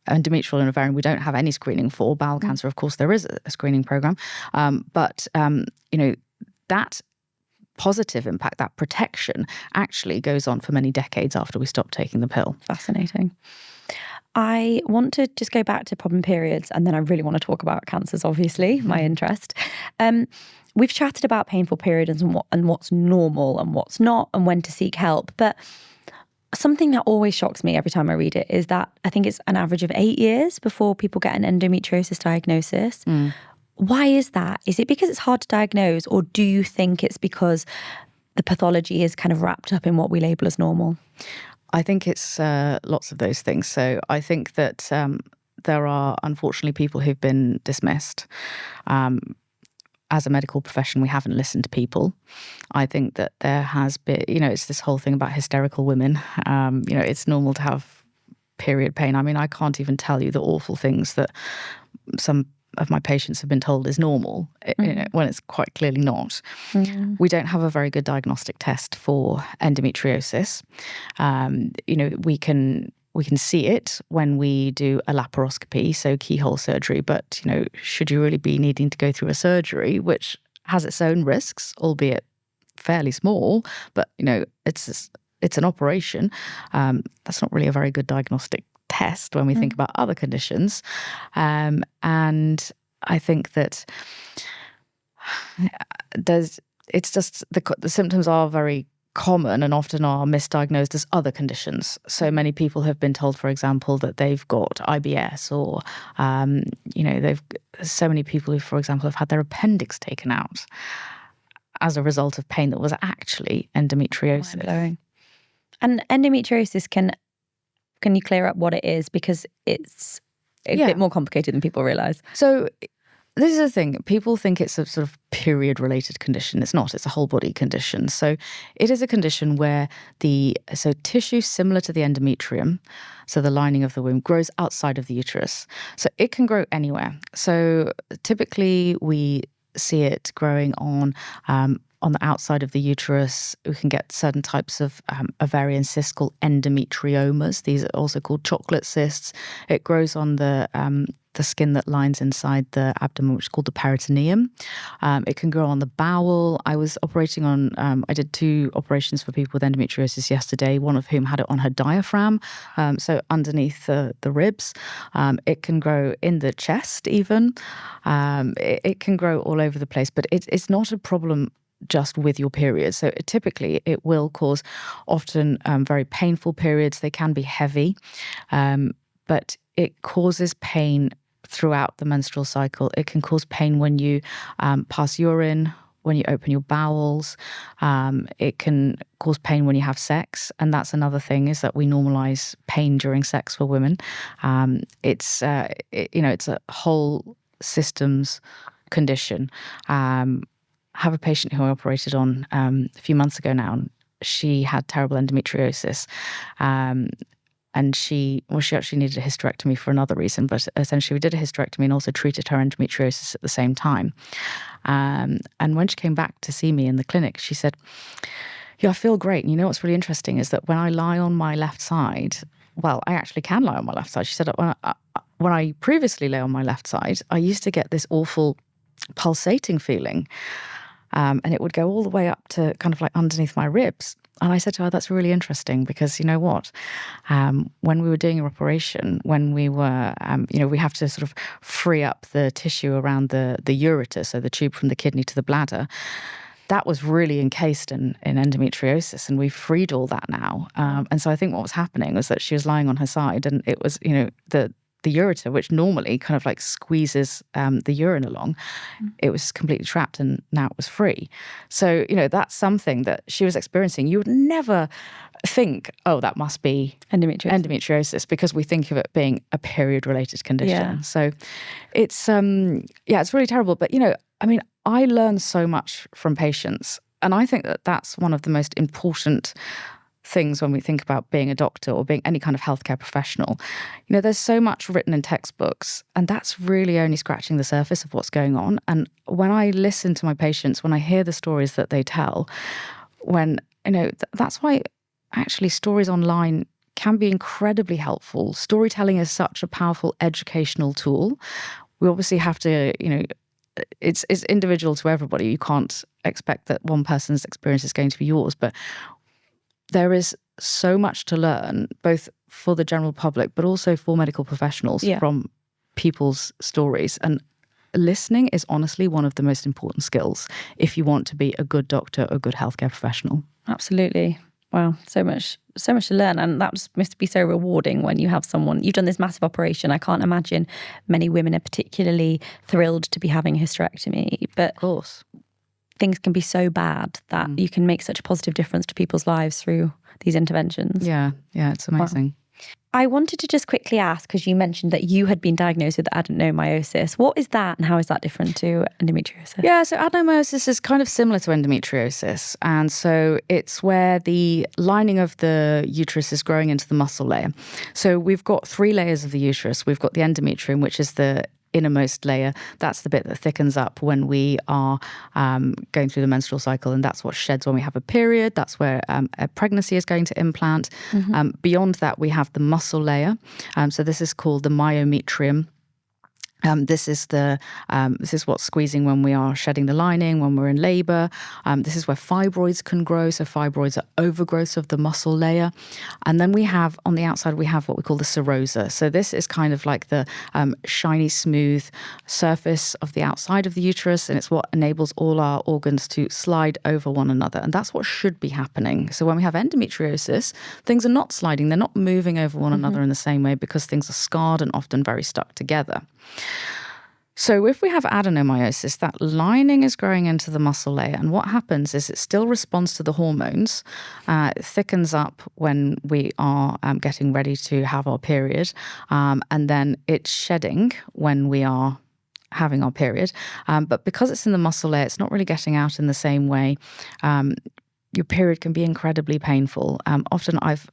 endometrial and ovarian, we don't have any screening for. Bowel cancer, of course, there is a screening program. But that positive impact, that protection actually goes on for many decades after we stop taking the pill. Fascinating. I want to just go back to problem periods, and then I really want to talk about cancers, obviously, my interest. We've chatted about painful periods and what's normal and what's not and when to seek help. But something that always shocks me every time I read it is that I think it's an average of 8 years before people get an endometriosis diagnosis. Why is that? Is it because it's hard to diagnose, or do you think it's because the pathology is kind of wrapped up in what we label as normal? I think it's lots of those things. So I think that there are, unfortunately, people who've been dismissed. As a medical profession, we haven't listened to people. I think that there has been, it's this whole thing about hysterical women. It's normal to have period pain. I mean, I can't even tell you the awful things that some of my patients have been told is normal, when it's quite clearly not. We don't have a very good diagnostic test for endometriosis. We can see it when we do a laparoscopy, so keyhole surgery, but, should you really be needing to go through a surgery, which has its own risks, albeit fairly small, but, it's an operation, that's not really a very good diagnostic test when we think about other conditions. And I think that it's just the symptoms are very common and often are misdiagnosed as other conditions. So many people have been told, for example, that they've got IBS, or, so many people who, for example, have had their appendix taken out as a result of pain that was actually endometriosis. Mind-blowing. And endometriosis, can you clear up what it is? Because it's a bit more complicated than people realise. So this is the thing. People think it's a sort of period-related condition. It's not. It's a whole body condition. So it is a condition where tissue similar to the endometrium, so the lining of the womb, grows outside of the uterus. So it can grow anywhere. So typically we see it growing on the outside of the uterus. We can get certain types of ovarian cysts called endometriomas. These are also called chocolate cysts. It grows on the skin that lines inside the abdomen, which is called the peritoneum. It can grow on the bowel. I was operating on, I did 2 operations for people with endometriosis yesterday, one of whom had it on her diaphragm, so underneath the ribs. It can grow in the chest even. It can grow all over the place, but it's not a problem just with your periods. So typically it will cause often very painful periods. They can be heavy, but it causes pain throughout the menstrual cycle. It can cause pain when you pass urine, when you open your bowels. It can cause pain when you have sex. And that's another thing, is that we normalize pain during sex for women. It's a whole systems condition. I have a patient who I operated on a few months ago now. She had terrible endometriosis. And she actually needed a hysterectomy for another reason, but essentially we did a hysterectomy and also treated her endometriosis at the same time. And when she came back to see me in the clinic, she said, I feel great. And what's really interesting is that when I lie on my left side, well, I actually can lie on my left side. She said, when I previously lay on my left side, I used to get this awful pulsating feeling. And it would go all the way up to kind of like underneath my ribs. And I said to her, that's really interesting, because you know what? When we were doing your operation, when we were, we have to sort of free up the tissue around the ureter, so the tube from the kidney to the bladder. That was really encased in endometriosis, and we've freed all that now. And so I think what was happening was that she was lying on her side, and it was, the ureter, which normally kind of like squeezes the urine along, it was completely trapped, and now it was free. So, that's something that she was experiencing. You would never think, oh, that must be endometriosis, because we think of it being a period-related condition. Yeah. So it's, it's really terrible. But, I learn so much from patients. And I think that that's one of the most important things when we think about being a doctor or being any kind of healthcare professional. There's so much written in textbooks, and that's really only scratching the surface of what's going on. And when I listen to my patients, when I hear the stories that they tell, that's why actually stories online can be incredibly helpful. Storytelling is such a powerful educational tool. We obviously have to, it's individual to everybody. You can't expect that one person's experience is going to be yours, but there is so much to learn, both for the general public, but also for medical professionals from people's stories. And listening is honestly one of the most important skills if you want to be a good doctor, a good healthcare professional. Absolutely. Wow, so much to learn. And that must be so rewarding when you have someone, you've done this massive operation. I can't imagine many women are particularly thrilled to be having a hysterectomy. But of course, things can be so bad that you can make such a positive difference to people's lives through these interventions. Yeah, it's amazing. Wow. I wanted to just quickly ask, because you mentioned that you had been diagnosed with adenomyosis. What is that and how is that different to endometriosis? Yeah, so adenomyosis is kind of similar to endometriosis. And so it's where the lining of the uterus is growing into the muscle layer. So we've got 3 layers of the uterus. We've got the endometrium, which is the innermost layer. That's the bit that thickens up when we are going through the menstrual cycle, and that's what sheds when we have a period. That's where a pregnancy is going to implant. Beyond that, we have the muscle layer. So this is called the myometrium. This is what's squeezing when we are shedding the lining, when we're in labour. This is where fibroids can grow. So fibroids are overgrowth of the muscle layer. And then we have, on the outside, we have what we call the serosa. So this is kind of like the shiny, smooth surface of the outside of the uterus. And it's what enables all our organs to slide over one another. And that's what should be happening. So when we have endometriosis, things are not sliding. They're not moving over one another in the same way because things are scarred and often very stuck together. So if we have adenomyosis, that lining is growing into the muscle layer. And what happens is it still responds to the hormones. It thickens up when we are getting ready to have our period. And then it's shedding when we are having our period. But because it's in the muscle layer, it's not really getting out in the same way. Your period can be incredibly painful. Often I've,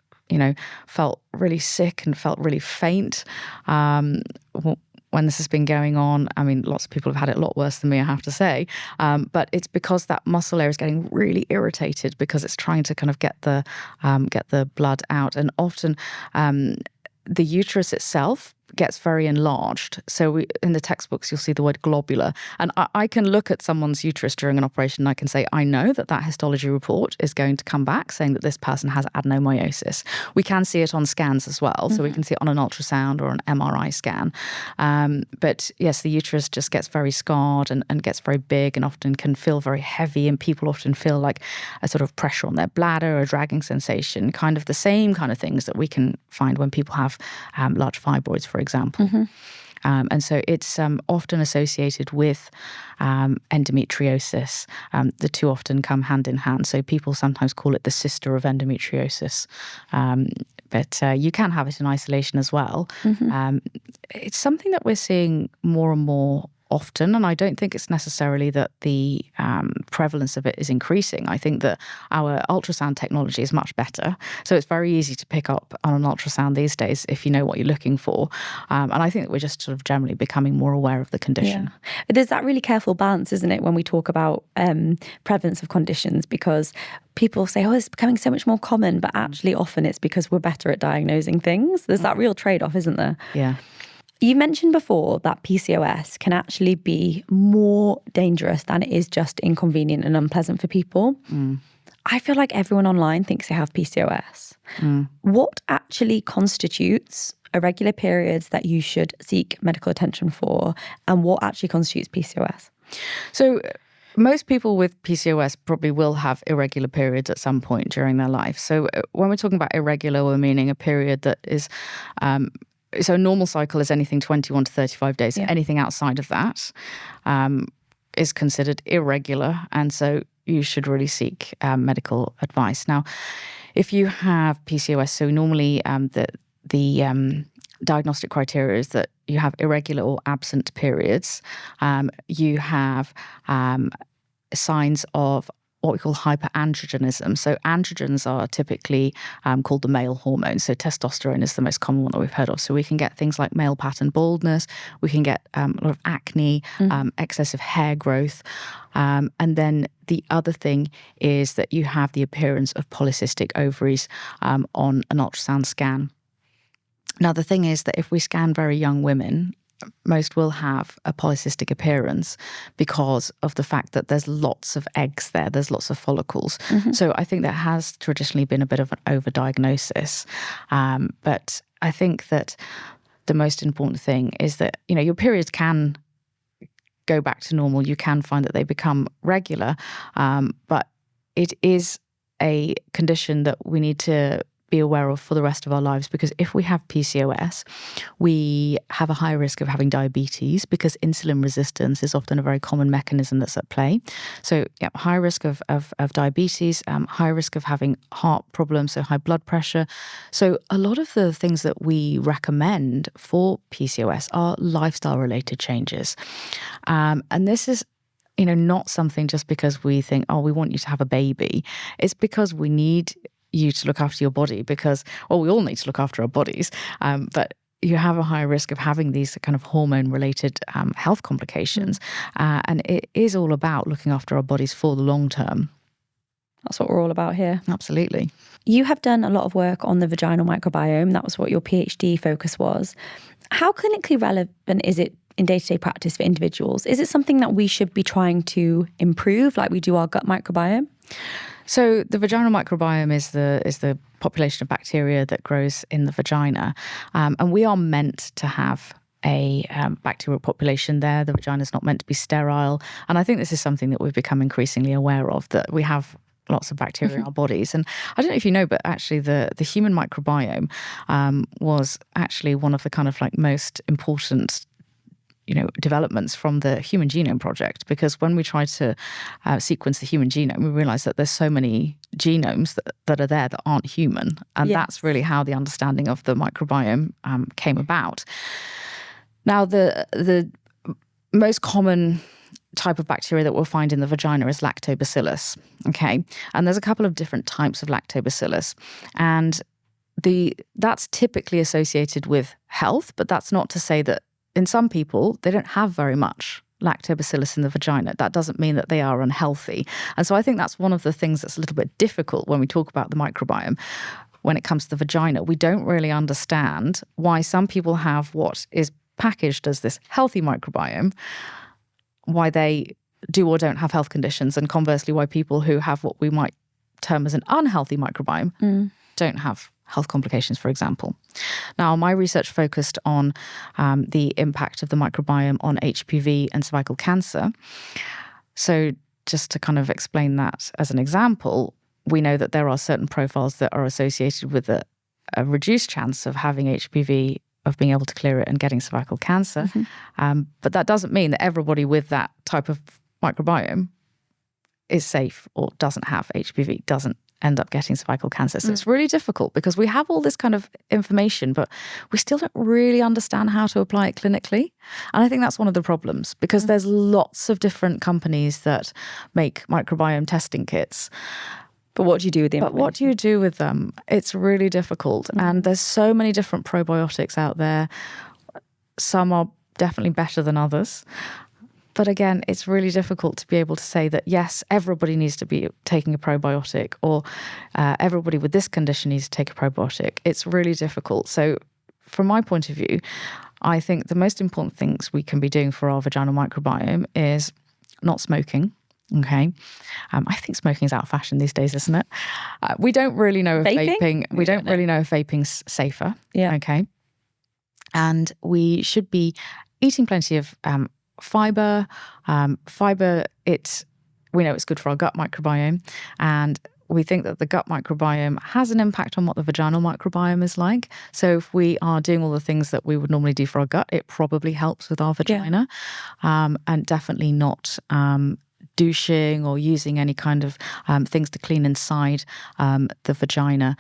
felt really sick and felt really faint. When this has been going on, I mean, lots of people have had it a lot worse than me, I have to say. But it's because that muscle layer is getting really irritated because it's trying to kind of get the blood out. And often the uterus itself gets very enlarged. So in the textbooks, you'll see the word globular. And I can look at someone's uterus during an operation and I can say, I know that histology report is going to come back saying that this person has adenomyosis. We can see it on scans as well. So we can see it on an ultrasound or an MRI scan. But yes, the uterus just gets very scarred and gets very big and often can feel very heavy. And people often feel like a sort of pressure on their bladder, a dragging sensation, kind of the same kind of things that we can find when people have large fibroids, for example. And so it's often associated with endometriosis. The two often come hand in hand. So people sometimes call it the sister of endometriosis. But you can have it in isolation as well. It's something that we're seeing more and more often, and I don't think it's necessarily that the prevalence of it is increasing. I think that our ultrasound technology is much better. So it's very easy to pick up on an ultrasound these days if you know what you're looking for. And I think that we're just sort of generally becoming more aware of the condition. Yeah. There's that really careful balance, isn't it, when we talk about prevalence of conditions, because people say, oh, it's becoming so much more common, but actually often it's because we're better at diagnosing things. There's that real trade-off, isn't there? Yeah. You mentioned before that PCOS can actually be more dangerous than it is just inconvenient and unpleasant for people. I feel like everyone online thinks they have PCOS. What actually constitutes irregular periods that you should seek medical attention for, and what actually constitutes PCOS? So most people with PCOS probably will have irregular periods at some point during their life. So when we're talking about irregular, we're meaning a period that is so a normal cycle is anything 21 to 35 days. Yeah. Anything outside of that is considered irregular. And so you should really seek medical advice. Now, if you have PCOS, so normally the diagnostic criteria is that you have irregular or absent periods. You have signs of what we call hyperandrogenism. So androgens are typically called the male hormones. So testosterone is the most common one that we've heard of. So we can get things like male pattern baldness, we can get a lot of acne, excessive hair growth. And then the other thing is that you have the appearance of polycystic ovaries on an ultrasound scan. Now, the thing is that if we scan very young women, most will have a polycystic appearance because of the fact that there's lots of eggs there, there's lots of follicles. So I think that has traditionally been a bit of an overdiagnosis. But I think that the most important thing is that, your periods can go back to normal. You can find that they become regular, but it is a condition that we need to be aware of for the rest of our lives, because if we have PCOS, we have a high risk of having diabetes, because insulin resistance is often a very common mechanism that's at play. So high risk of diabetes, high risk of having heart problems, so high blood pressure. So a lot of the things that we recommend for PCOS are lifestyle related changes. And this is not something just because we think, we want you to have a baby. It's because we need you to look after your body, because, we all need to look after our bodies, but you have a high risk of having these kind of hormone-related health complications. And it is all about looking after our bodies for the long term. That's what we're all about here. Absolutely. You have done a lot of work on the vaginal microbiome. That was what your PhD focus was. How clinically relevant is it in day-to-day practice for individuals? Is it something that we should be trying to improve like we do our gut microbiome? So the vaginal microbiome is the population of bacteria that grows in the vagina. And we are meant to have a bacterial population there. The vagina is not meant to be sterile. And I think this is something that we've become increasingly aware of, that we have lots of bacteria in our bodies. And I don't know if you know, but actually the human microbiome was actually one of the kind of like most important developments from the Human Genome Project, because when we tried to sequence the human genome, we realized that there's so many genomes that are there that aren't human. And that's really how the understanding of the microbiome came about. Now, the most common type of bacteria that we'll find in the vagina is lactobacillus, okay? And there's a couple of different types of lactobacillus. And that's typically associated with health, but that's not to say that in some people, they don't have very much lactobacillus in the vagina. That doesn't mean that they are unhealthy. And so I think that's one of the things that's a little bit difficult when we talk about the microbiome. When it comes to the vagina, we don't really understand why some people have what is packaged as this healthy microbiome, why they do or don't have health conditions, and conversely, why people who have what we might term as an unhealthy microbiome don't have health complications, for example. Now, my research focused on the impact of the microbiome on HPV and cervical cancer. So just to kind of explain that as an example, we know that there are certain profiles that are associated with a reduced chance of having HPV, of being able to clear it and getting cervical cancer. But that doesn't mean that everybody with that type of microbiome is safe or doesn't have HPV, doesn't end up getting cervical cancer. So it's really difficult because we have all this kind of information, but we still don't really understand how to apply it clinically. And I think that's one of the problems, because there's lots of different companies that make microbiome testing kits. But what do you do with them? But what do you do with them? It's really difficult. And there's so many different probiotics out there. Some are definitely better than others. But again, it's really difficult to be able to say that, yes, everybody needs to be taking a probiotic, or everybody with this condition needs to take a probiotic. It's really difficult. So from my point of view, I think the most important things we can be doing for our vaginal microbiome is not smoking. Okay. I think smoking is out of fashion these days, isn't it? We don't really know if vaping. We don't really know if vaping's safer. Yeah. Okay. And we should be eating plenty of fiber. Fiber, we know it's good for our gut microbiome, and we think that the gut microbiome has an impact on what the vaginal microbiome is like. So if we are doing all the things that we would normally do for our gut, it probably helps with our vagina. And definitely not douching or using any kind of things to clean inside the vagina.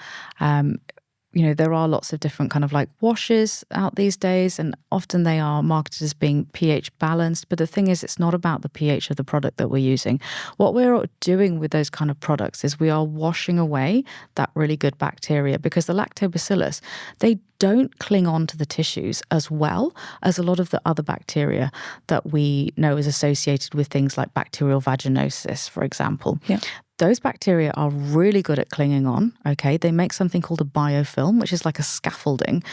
there are lots of different kind of like washes out these days, and often they are marketed as being pH balanced. But the thing is, it's not about the pH of the product that we're using. What we're doing with those kind of products is we are washing away that really good bacteria, because the lactobacillus, they don't cling on to the tissues as well as a lot of the other bacteria that we know is associated with things like bacterial vaginosis, for example. Yeah. Those bacteria are really good at clinging on, okay? They make something called a biofilm, which is like a scaffolding,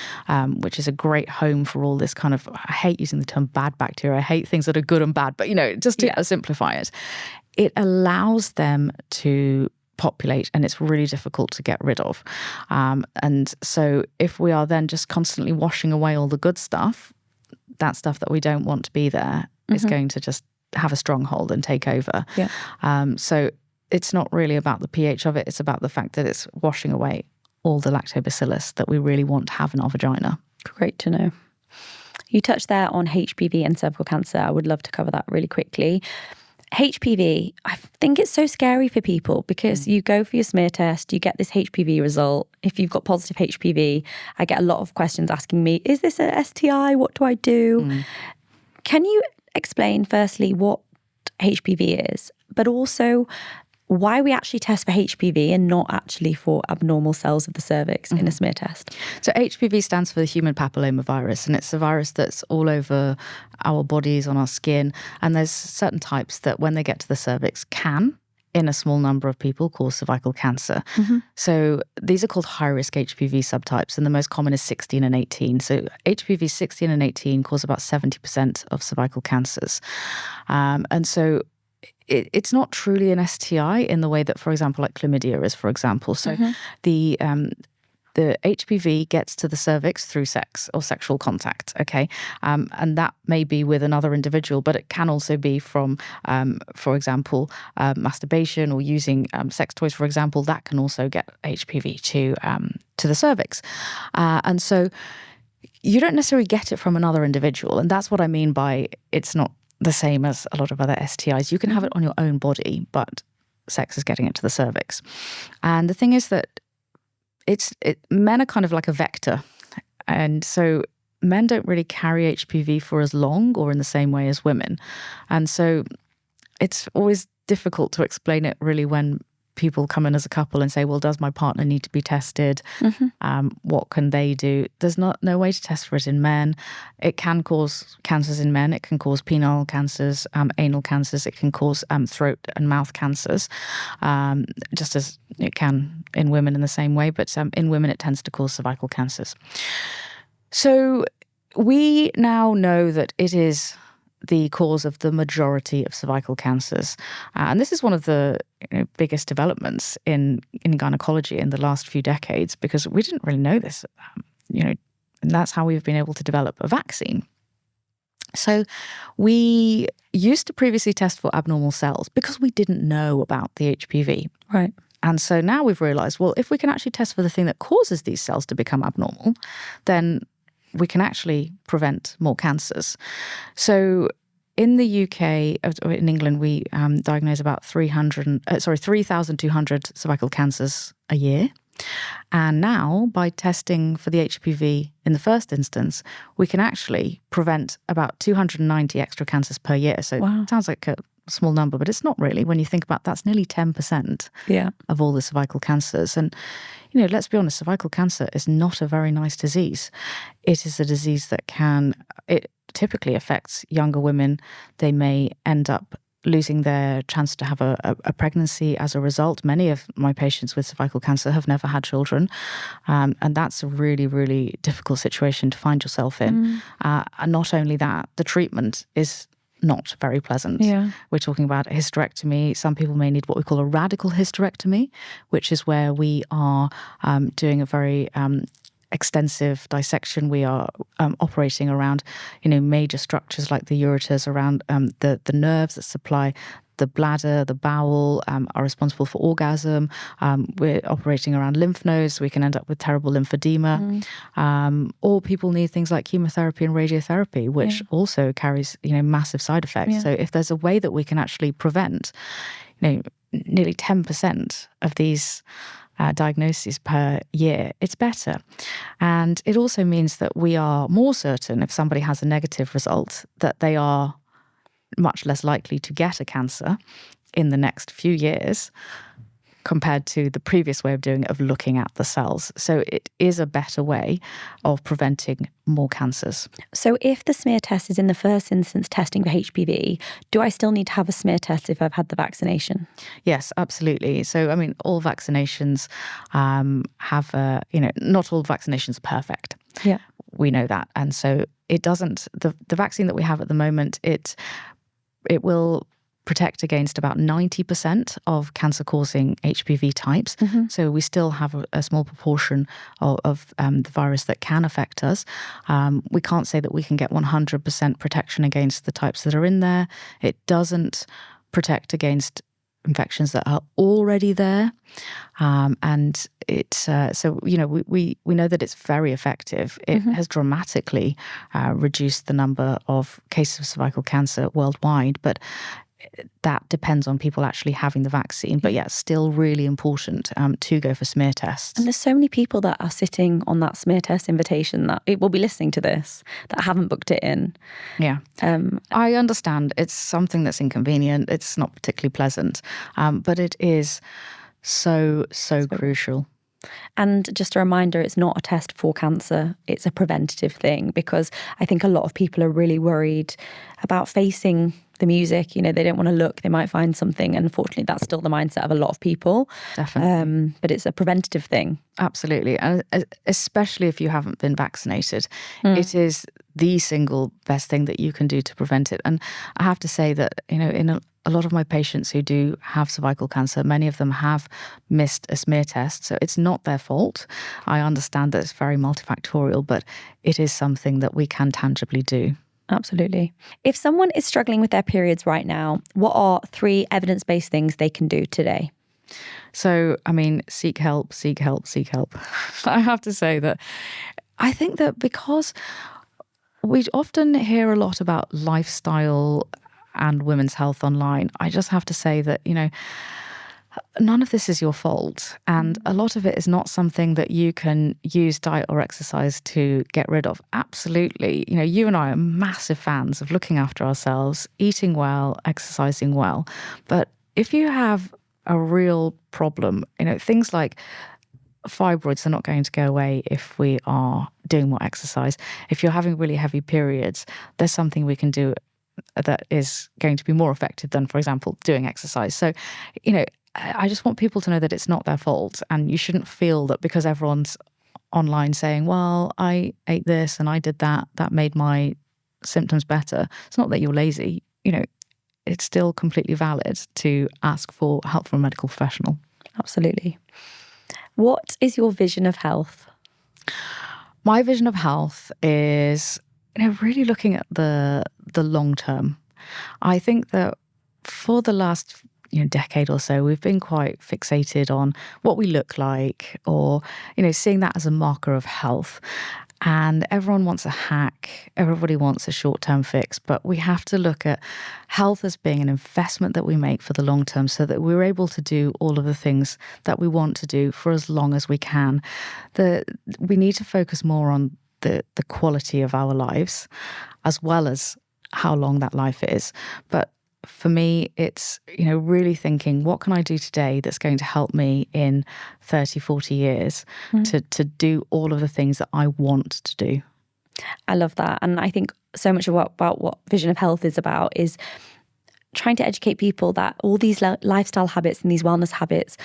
which is a great home for all this kind of, I hate using the term bad bacteria. I hate things that are good and bad, but, just to simplify it, it allows them to populate, and it's really difficult to get rid of. And so if we are then just constantly washing away all the good stuff, that stuff that we don't want to be there is going to just have a stronghold and take over. Yeah. So it's not really about the pH of it. It's about the fact that it's washing away all the lactobacillus that we really want to have in our vagina. Great to know. You touched there on HPV and cervical cancer. I would love to cover that really quickly. HPV, I think it's so scary for people because you go for your smear test, you get this HPV result. If you've got positive HPV, I get a lot of questions asking me, is this an STI? What do I do? Can you explain firstly what HPV is, but also why we actually test for HPV and not actually for abnormal cells of the cervix in a smear test? So HPV stands for the human papillomavirus, and it's a virus that's all over our bodies, on our skin. And there's certain types that when they get to the cervix can, in a small number of people, cause cervical cancer. So these are called high-risk HPV subtypes, and the most common is 16 and 18. So HPV 16 and 18 cause about 70% of cervical cancers. And so it's not truly an STI in the way that, for example, like chlamydia is, for example. So the HPV gets to the cervix through sex or sexual contact, okay? And that may be with another individual, but it can also be from, for example, masturbation or using sex toys, for example. That can also get HPV to the cervix. And so you don't necessarily get it from another individual. And that's what I mean by it's not the same as a lot of other STIs. You can have it on your own body, but sex is getting it to the cervix. And the thing is that men are kind of like a vector. And so men don't really carry HPV for as long or in the same way as women. And so it's always difficult to explain it really when people come in as a couple and say, well, does my partner need to be tested? What can they do? There's no way to test for it in men. It can cause cancers in men. It can cause penile cancers, anal cancers. It can cause throat and mouth cancers, just as it can in women in the same way. But in women, it tends to cause cervical cancers. So we now know that it is the cause of the majority of cervical cancers. And this is one of the biggest developments in gynecology in the last few decades, because we didn't really know this, and that's how we've been able to develop a vaccine. So we used to previously test for abnormal cells because we didn't know about the HPV. Right. And so now we've realized, well, if we can actually test for the thing that causes these cells to become abnormal, then we can actually prevent more cancers. So in the UK, in England, we diagnose about 3,200 cervical cancers a year. And now, by testing for the HPV in the first instance, we can actually prevent about 290 extra cancers per year. So it sounds like a small number, but it's not really. When you think about that's nearly 10% of all the cervical cancers. And let's be honest, cervical cancer is not a very nice disease. It is a disease that it typically affects younger women. They may end up losing their chance to have a pregnancy as a result. Many of my patients with cervical cancer have never had children. And that's a really, really difficult situation to find yourself in. And not only that, the treatment is not very pleasant. We're talking about a hysterectomy. Some people may need what we call a radical hysterectomy, which is where we are doing a very extensive dissection. We are operating around, major structures like the ureters, around the nerves that supply the bladder, the bowel, are responsible for orgasm. We're operating around lymph nodes. We can end up with terrible lymphedema. Or people need things like chemotherapy and radiotherapy, which also carries, massive side effects. So if there's a way that we can actually prevent, nearly 10% of these diagnoses per year, it's better. And it also means that we are more certain if somebody has a negative result that they are much less likely to get a cancer in the next few years compared to the previous way of doing it, of looking at the cells. So it is a better way of preventing more cancers. So if the smear test is in the first instance testing for HPV, do I still need to have a smear test if I've had the vaccination? Yes, absolutely. So, I mean, all vaccinations have, not all vaccinations are perfect. Yeah. We know that. And so it doesn't, the vaccine that we have at the moment, it will protect against about 90% of cancer-causing HPV types. Mm-hmm. So we still have a small proportion of the virus that can affect us. We can't say that we can get 100% protection against the types that are in there. It doesn't protect against infections that are already there. And it's, we know that it's very effective. It has dramatically reduced the number of cases of cervical cancer worldwide, but that depends on people actually having the vaccine. But yeah, it's still really important to go for smear tests. And there's so many people that are sitting on that smear test invitation that it will be listening to this that haven't booked it in. Yeah. I understand it's something that's inconvenient. It's not particularly pleasant, but it is so crucial. And just a reminder, it's not a test for cancer. It's a preventative thing, because I think a lot of people are really worried about facing the music. You know, they don't want to look, they might find something. And unfortunately, that's still the mindset of a lot of people. Definitely. But it's a preventative thing. Absolutely. And especially if you haven't been vaccinated, it is the single best thing that you can do to prevent it. And I have to say that, in a lot of my patients who do have cervical cancer, many of them have missed a smear test. So it's not their fault. I understand that it's very multifactorial, but it is something that we can tangibly do. Absolutely. If someone is struggling with their periods right now, what are 3 evidence-based things they can do today? So, seek help, seek help, seek help. I have to say that I think that because we often hear a lot about lifestyle and women's health online, I just have to say that, none of this is your fault. And a lot of it is not something that you can use diet or exercise to get rid of. Absolutely. You and I are massive fans of looking after ourselves, eating well, exercising well. But if you have a real problem, things like fibroids are not going to go away if we are doing more exercise. If you're having really heavy periods, there's something we can do that is going to be more effective than, for example, doing exercise. So, I just want people to know that it's not their fault, and you shouldn't feel that because everyone's online saying, well, I ate this and I did that made my symptoms better. It's not that you're lazy. It's still completely valid to ask for help from a medical professional. Absolutely. What is your vision of health? My vision of health is, really looking at the long term. I think that for the last decade or so, we've been quite fixated on what we look like, or seeing that as a marker of health. And everyone wants a hack, everybody wants a short-term fix, but we have to look at health as being an investment that we make for the long term, so that we're able to do all of the things that we want to do for as long as we can. We need to focus more on the quality of our lives, as well as how long that life is. But for me, it's, really thinking, what can I do today that's going to help me in 30, 40 years to do all of the things that I want to do? I love that. And I think so much about what Vision of Health is about is trying to educate people that all these lifestyle habits and these wellness habits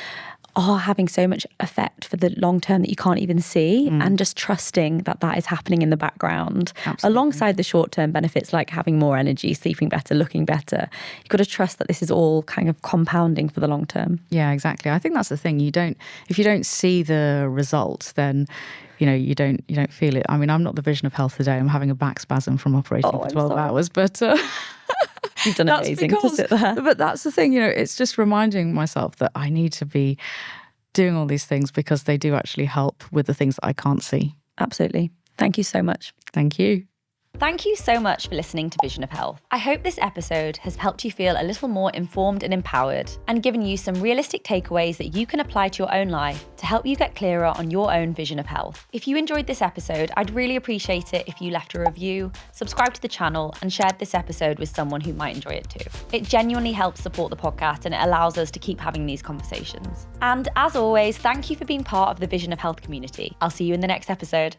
are having so much effect for the long term that you can't even see, and just trusting that is happening in the background. Absolutely. Alongside the short term benefits like having more energy, sleeping better, looking better. You've got to trust that this is all kind of compounding for the long term. Yeah, exactly. I think that's the thing. If you don't see the results, then you don't feel it. I'm not the Vision of Health today. I'm having a back spasm from operating for 12 hours, but you've done amazing to sit there. But that's the thing, it's just reminding myself that I need to be doing all these things because they do actually help with the things that I can't see. Absolutely. Thank you so much. Thank you. Thank you so much for listening to Vision of Health. I hope this episode has helped you feel a little more informed and empowered, and given you some realistic takeaways that you can apply to your own life to help you get clearer on your own vision of health. If you enjoyed this episode, I'd really appreciate it if you left a review, subscribed to the channel, and shared this episode with someone who might enjoy it too. It genuinely helps support the podcast and it allows us to keep having these conversations. And as always, thank you for being part of the Vision of Health community. I'll see you in the next episode.